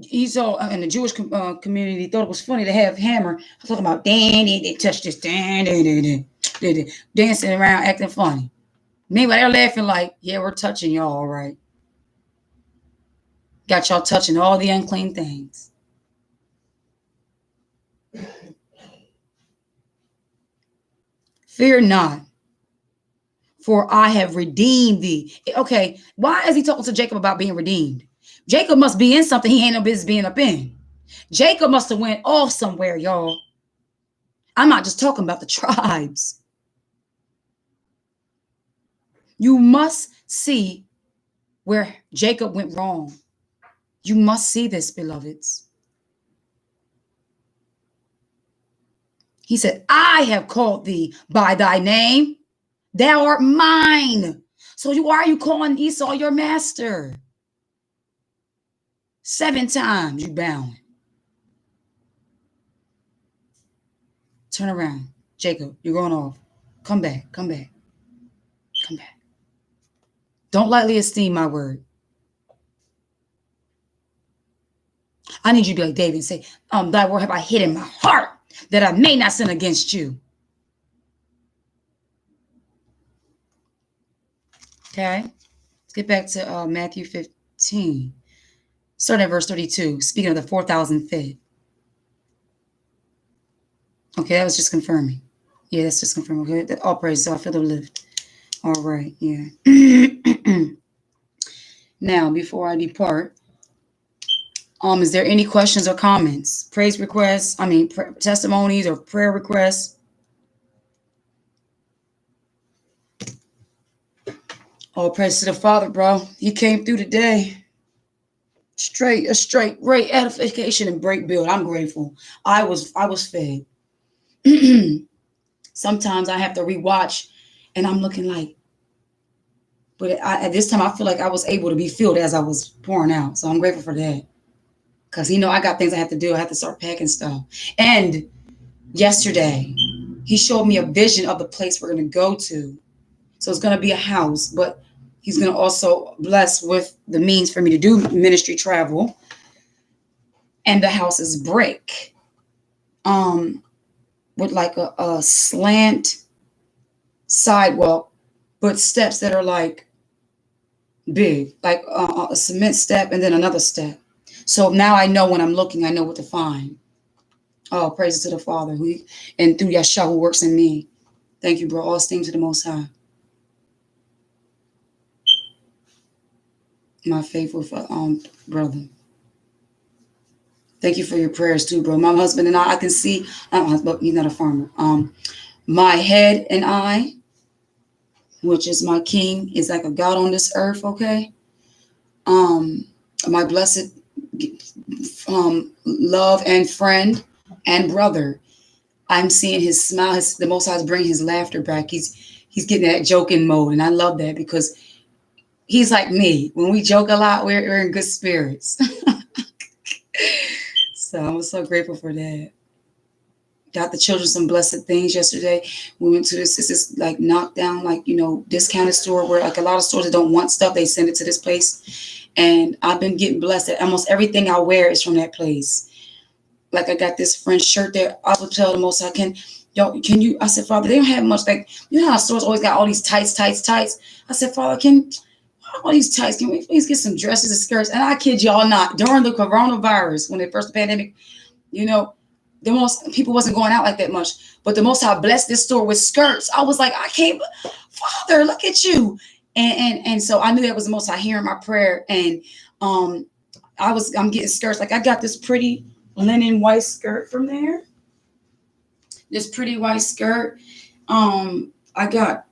Esau and the Jewish community thought it was funny to have Hammer talking about they touch this, dancing around, acting funny. Meanwhile, they're laughing like, yeah, we're touching y'all, all right. Got y'all touching all the unclean things. Fear not, for I have redeemed thee. Okay, why is he talking to Jacob about being redeemed? Jacob must be in something he ain't no business being up in. Jacob must have went off somewhere, y'all. I'm not just talking about the tribes. You must see where Jacob went wrong. You must see this, beloveds. He said, I have called thee by thy name. Thou art mine. So why are you calling Esau your master? 7 times you bowing. Turn around. Jacob, you're going off. Come back. Come back. Come back. Don't lightly esteem my word. I need you to be like David and say, thy word have I hid in my heart that I may not sin against you. Okay. Let's get back to Matthew 15. Starting at verse 32, speaking of the 4,000 fed. Okay, that was just confirming. Yeah, that's just confirming. Okay, all praise, I feel the lift. All right, yeah. Now, before I depart, is there any questions or comments? Praise requests, testimonies or prayer requests? All praise to the Father, bro. He came through today. Straight, great edification and great build. I'm grateful. I was fed. Sometimes I have to rewatch and I'm looking like, but at this time I feel like I was able to be filled as I was pouring out. So I'm grateful for that. Because, I got things I have to do. I have to start packing stuff. And yesterday, he showed me a vision of the place we're going to go to. So it's going to be a house, but he's going to also bless with the means for me to do ministry travel. And the house is brick. With like a slant sidewalk, but steps that are like big, like a cement step and then another step. So now I know when I'm looking, I know what to find. Oh, praises to the Father and through Yeshua who works in me. Thank you, bro. All esteem to the Most High. My faithful brother. Thank you for your prayers too, bro. My husband and I can see, but he's not a farmer. My head and I, which is my king, is like a God on this earth, okay? My blessed love and friend and brother. I'm seeing his smile. The Most High is bringing his laughter back. He's getting that joking mode, and I love that because he's like me. When we joke a lot, we're in good spirits. So I'm so grateful for that. Got the children some blessed things yesterday. We went to this like knockdown, like, discounted store where like a lot of stores that don't want stuff, they send it to this place. And I've been getting blessed that almost everything I wear is from that place. Like I got this French shirt there. I would tell the Most High, can you, I said, Father, they don't have much, like, how stores always got all these tights. I said, Father, all these tights, can we please get some dresses and skirts? And I kid y'all not, during the coronavirus, when the first pandemic, the most people wasn't going out like that much, but the Most High blessed this store with skirts. I was like, I can't, Father, look at you. And so I knew that was the Most High hearing my prayer. And I'm getting skirts. Like I got this pretty linen white skirt from there. This pretty white skirt. Like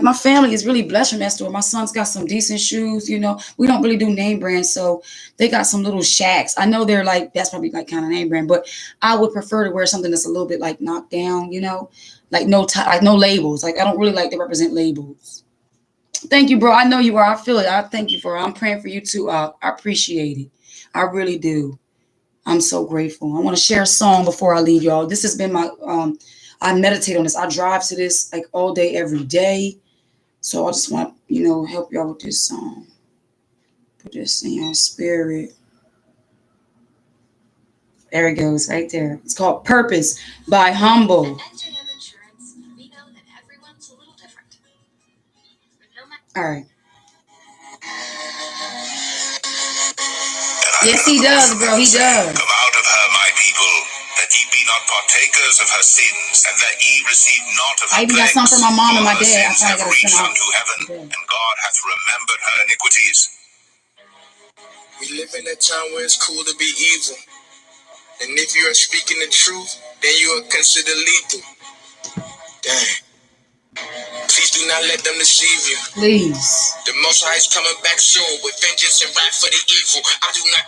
my family is really blessed from that store. My son's got some decent shoes, We don't really do name brands, so they got some little Shacks. I know they're like, that's probably like kind of name brand, but I would prefer to wear something that's a little bit like knocked down, like no labels. Like I don't really like to represent labels. Thank you, bro. I know you are. I feel it. I thank you for it. I'm praying for you too. I appreciate it. I really do. I'm so grateful. I want to share a song before I leave, y'all. This has been my, I meditate on this. I drive to this like all day, every day. So I just want to, help y'all with this song. Put this in your spirit. There it goes, right there. It's called Purpose by Humble. All right. Yes, he does, bro. He does. Come out of her, my people, that ye be not partakers of her sins, and that ye receive not of her plagues. I even got some for my mom and my dad. I probably got to send out to heaven, and God hath remembered her iniquities. We live in a time where it's cool to be evil, and if you are speaking the truth, then you are considered lethal. Dang. Please do not let them deceive you. Please. The Most High is coming back soon with vengeance and wrath for the evil. I do not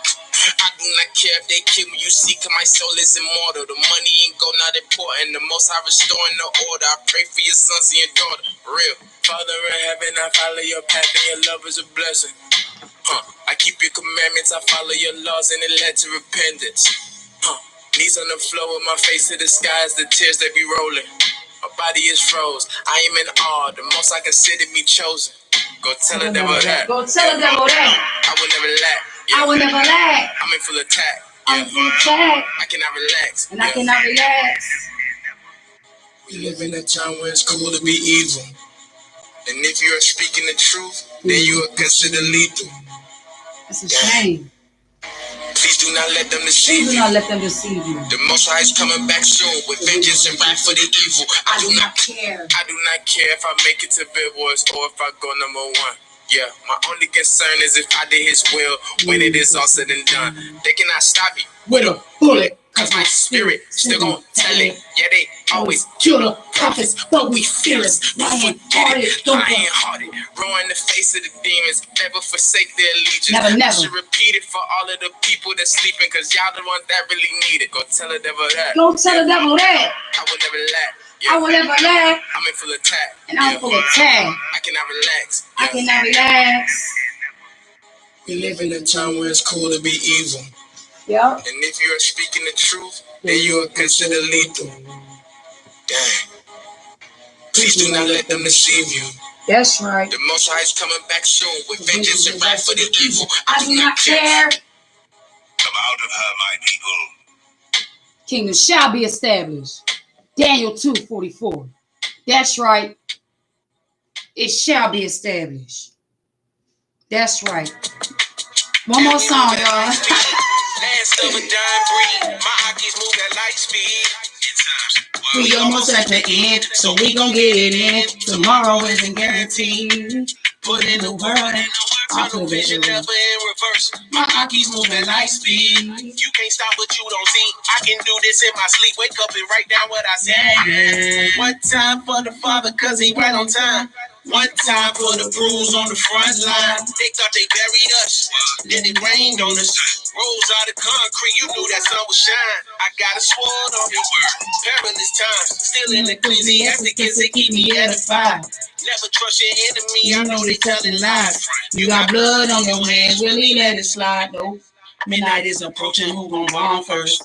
care if they kill me. You see, 'cause my soul is immortal. The money ain't not important. The Most High restoring the order. I pray for your sons and your daughter. Real. Father in heaven, I follow your path and your love is a blessing. I keep your commandments. I follow your laws and it led to repentance. Knees on the floor with my face to the sky as the tears they be rolling. My body is froze. I am in awe. The Most I consider me chosen. Go tell the devil that. Go tell the devil that. I will never lack. I will never lack. I'm in full attack. I'm full attack. I cannot relax. And I cannot relax. We live in a time where it's cool to be evil. And if you are speaking the truth, then you are considered lethal. It's a shame. Please do not let them deceive you. Please do not let them deceive you. The Most High is coming back soon with vengeance and wrath for the evil. I do not care. I do not care if I make it to Billboards or if I go number one. Yeah, my only concern is if I did His will when it is all said and done. They cannot stop me with a bullet, 'cause my spirit still gon' tell it. Yeah, they always kill the prophets, but we fearless. Lion-hearted, lion-hearted, roaring the face of the demons. Never forsake their allegiance. Never. I should repeat it for all of the people that's sleeping, 'cause y'all the ones that really need it. Go tell the devil that. Go tell the devil that. I will never lack. I will never lack. I'm in full attack. And I'm full attack. I cannot relax. I cannot relax. We live in a time where it's cool to be evil. Yeah. And if you are speaking the truth, then you are considered lethal. Dang. Please do not let them deceive you. That's right. The Most High is coming back soon with vengeance and wrath for the evil. I do not care. Come out of her, my people. Kingdom shall be established. Daniel 2:44. That's right. It shall be established. That's right. One more song, y'all. Last of a dime breed. My hockey's move at light speed. We almost at the end, so we gon' get it in. Tomorrow isn't guaranteed. Put in the work. Tunnel vision never in reverse. My hockey's moving light speed. You can't stop what you don't see. I can do this in my sleep. Wake up and write down what I see. One time for the Father, 'cause He right on time. One time for the bruise on the front line. They thought they buried us, then it rained on us. Rolls out of concrete, you knew that sun would shine. I got a sword on me. Perilous times, still in Ecclesiasticus, it keep me edified. Never trust your enemy, I know they telling lies. You got blood on your hands, really let it slide though. Midnight is approaching, who gon' bomb first?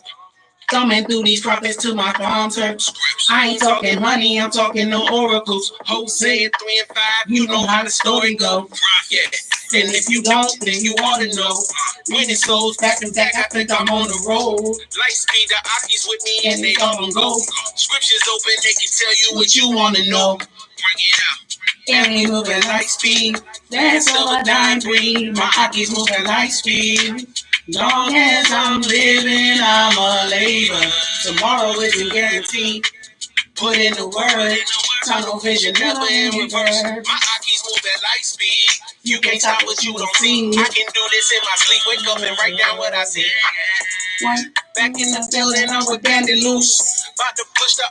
Coming through these prophets to my concerts. I ain't talking money, I'm talking no oracles. Hosea 3 and 5, you know how the story go. Yeah, and if you don't, then you ought to know. Winning souls back to back, I think I'm on the road. Light speed, the Aki's with me and they all go. Scriptures open, they can tell you what you wanna know. Bring it out. And we moving light speed. That's all I dime breed. My Aki's moving light speed. Long as I'm living, I'm a labor. Tomorrow isn't guaranteed. Put in the work. Tunnel vision, never in reverse. My Aki's move at light speed. You can't stop what you don't see. I can do this in my sleep. Wake up and write down what I see. Back in the building, I'm with Bandit Loose. About to push the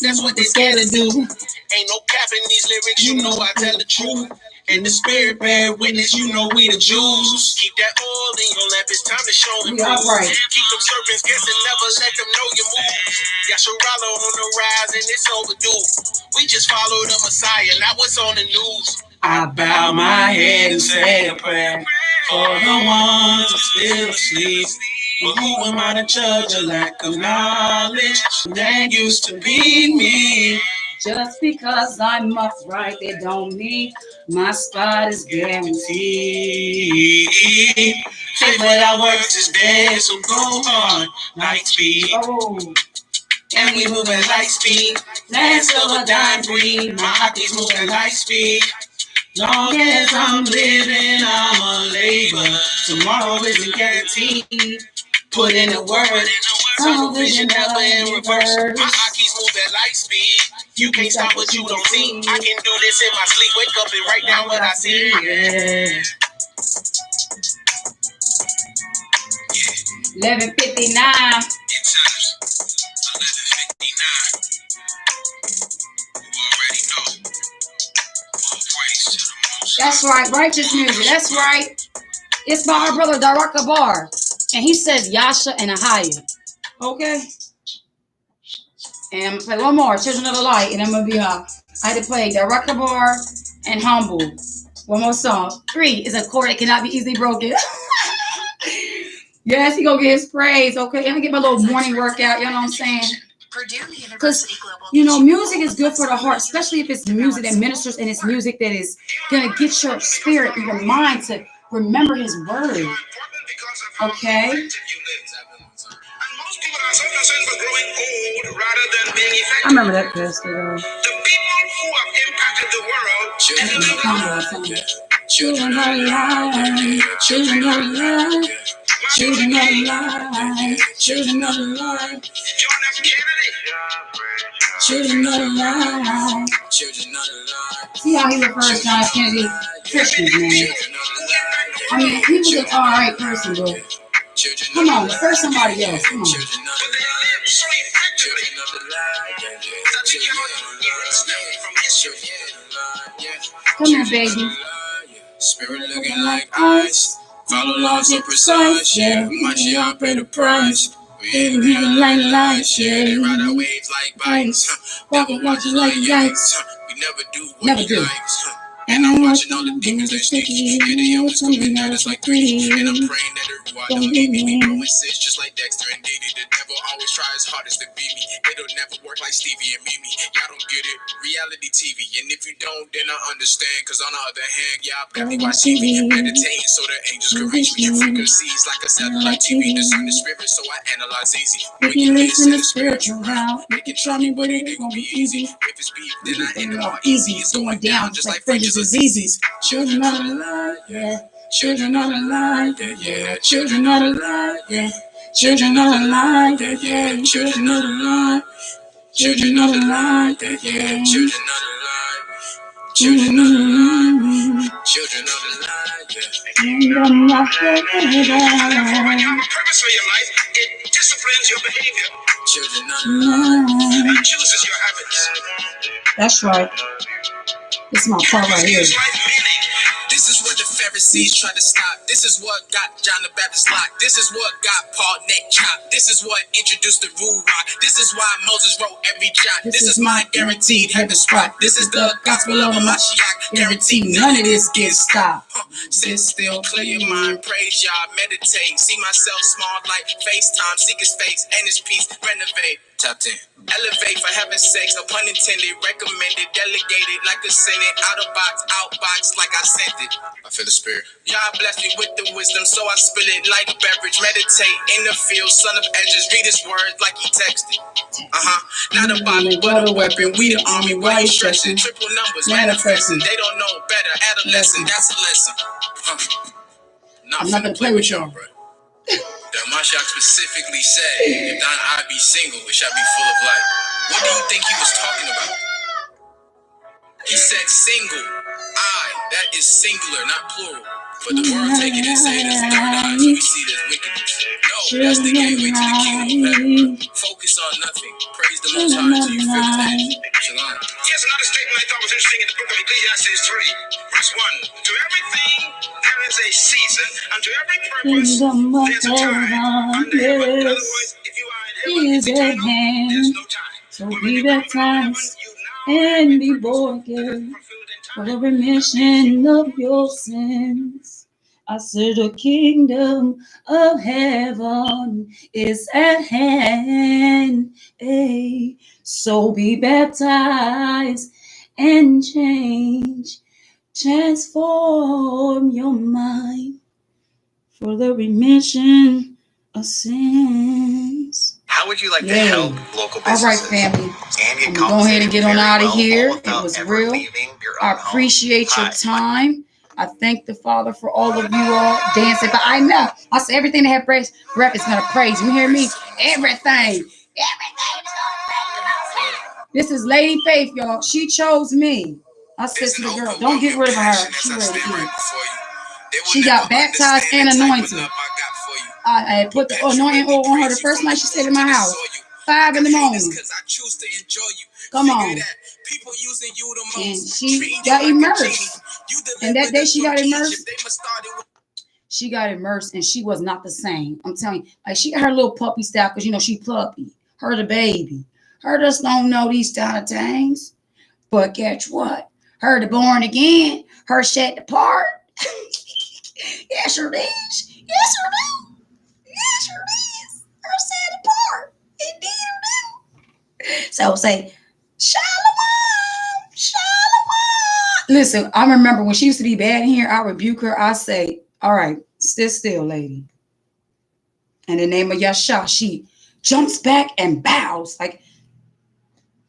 that's what they scared to do. Ain't no cap in these lyrics, you know I tell the truth. And the spirit bear witness, you know we the Jews. Keep that oil in your lamp, it's time to show and prove. Right. Keep them serpents guessing, never let them know you move. Yasharala on the rise and it's overdue. We just follow the Messiah, not what's on the news. I bow my head and say a prayer for the ones who still asleep. But who am I to judge a lack of knowledge? That used to be me. Just because I'm upright, it don't mean my spot is guaranteed. Say what I works is dead, so go on, light speed. Oh. And we moving light speed. Last of a dime breed. My Aki's moving light speed. Long as I'm living, I'm a labor. Tomorrow isn't guaranteed. Put in the word. Tunnel vision never in reverse. My Aki's move at light speed. You can't stop what you don't see. I can do this in my sleep. Wake up and write down what I see. Yeah. 11:59. That's right, righteous music. That's right. It's by our brother Daraka Bar. And he says Yasha and Ahaya. Okay? And I'm gonna play one more, Children of the Light, and I'm gonna be I had to play Daraka Bar and Humble. One more song. 3 is a chord that cannot be easily broken. Yes, he gonna get his praise, okay? I'm gonna get my little morning workout, you know what I'm saying? Because, you know, music is good for the heart, especially if it's music that ministers and it's music that is going to get your spirit and your mind to remember his word. Okay? I remember that pastor, though. The people who have impacted the world, children of light, children of light, children of light, children of light. John F. Kennedy. Children of light. See how he refers to John F. Kennedy? Christians, man. I mean, he was an alright person, but come on, refer somebody else. Come on. Come here, baby. Spirit looking like ice. Follow laws so precise, yeah. Watch you all pay the price. We ain't even like lights, yeah. They ride our waves like bikes. Walking watching like yikes. We never do what we like. And I'm watching all the demons are sticky. Videos coming at us like 3D. And I'm praying that the Ruach don't leave me. We growing sins just like Dexter and Diddy. The devil always tries hardest to beat me. It'll never work like Stevie and Mimi. Y'all don't get it. Reality TV. And if you don't, then I understand. Cause on the other hand, y'all got me watch TV. Meditating so the angels can reach me. In frequencies like a satellite TV. Discern the spirit so I analyze easy. We can listen to spiritual round. They can try me, but it ain't gonna be easy. If it's beef, then I end it all easy. It's going down just like French's diseases. Children of the light, yeah. Children of the light, yeah, yeah. Children of the light, yeah. Children of the light, yeah, yeah. Children of the light. Children of the light, yeah, yeah. Children of the light. Children of the light. Children of the light, yeah. When you have a purpose for your life, it disciplines your behavior. Children of the light. It chooses your habits. That's right. This is my part right here. This is what the Pharisees tried to stop. This is what got John the Baptist locked. This is what got Paul neck chopped. This is what introduced the Ruach. This is why Moses wrote every jot. This is my guaranteed heaven spot. This is the gospel of Mashiach. Guaranteed none of this gets stopped. Sit still, clear your mind, praise Yah, meditate. See myself small like FaceTime. Seek his face and his peace. Renovate. Tapped in. Elevate for heaven's sakes, no pun intended. Recommended, delegated like a senate. Outbox like I sent it. I feel the spirit. Y'all bless me with the wisdom, so I spill it like a beverage. Meditate in the field, son of edges. Read his words like he texted. Not a bottle, but a weapon. We the army, why you stressing? Triple numbers, manifesting. They don't know better. Adolescent, that's a lesson. I'm not gonna play with y'all, bro. The Mashiach specifically said, if thine eye be single, it shall be full of light. What do you think he was talking about? He said single. I, that is singular, not plural. But the world take it and say it as third eye, so we see it as wickedness. No, that's the gateway to the kingdom of heaven. Focus on nothing. Praise the Most High until you feel the taste. Shalom. Here's another statement I thought was interesting in the book of Ecclesiastes 3, verse 1. To everything there is a season, and to every purpose there's a time. Under heaven. In other words, if you are in heaven, it's eternal, there's no time. So be baptized and be born again for the remission of your sins. I said the kingdom of heaven is at hand. Hey, so be baptized and transform your mind for the remission of sins. How would you like to help local businesses? All right, family. I'm going to go ahead and get on out of here. It was real. I appreciate your time. I thank the Father for all of you all dancing. But I know. I said everything that have breath is going to praise. You hear me? Everything. This is Lady Faith, y'all. She chose me. I said to the girl, don't get rid of her. She ready to eat. She got baptized and anointed. I put the anointing oil on her the first night she stayed in my house. 5 in the morning. Come on. And she got immersed. And that day she got immersed. She got immersed and she was not the same. I'm telling you. Like she got her little puppy style because, you know, she puppy. Her the baby. Her just don't know these kind of things. But guess what? Her the born again. Her set apart. Yes, her is. Yes, her do. Yes, her is. Her set apart. Indeed, her do. So say, Shalom, Shalom. Listen, I remember when she used to be bad in here, I rebuke her. I say, all right, sit still, lady. In the name of Yeshua, she jumps back and bows. Like,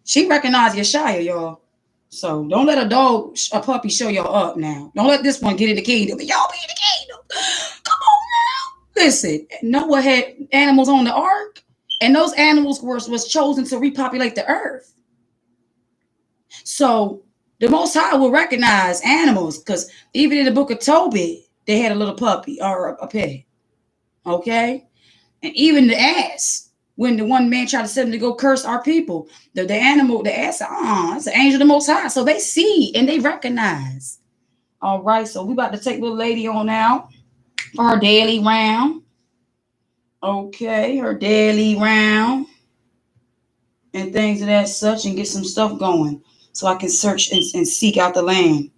she recognized Yeshua, y'all. So don't let a puppy show y'all up now. Don't let this one get in the kingdom. Y'all be in the kingdom. Come on now. Listen, Noah had animals on the ark, and those animals was chosen to repopulate the earth. So the Most High will recognize animals because even in the book of Tobit, they had a little puppy or a pet. Okay? And even the ass. When the one man tried to send him to go curse our people, the animal, the ass, it's an angel of the Most High. So they see and they recognize. All right, so we about to take little lady on out for her daily round. Okay, her daily round and things of that such, and get some stuff going so I can search and seek out the land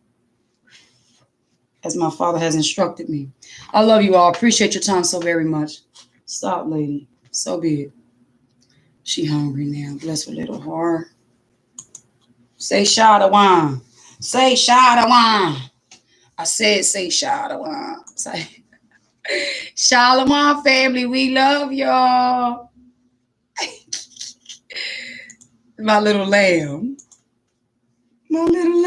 as my Father has instructed me. I love you all. Appreciate your time so very much. Stop, lady. So be it. She hungry now. Bless her little heart. Say Shadawan. Say Shadawan. I said say Shadawan. Say Shalom, family. We love y'all. My little lamb. My little lamb.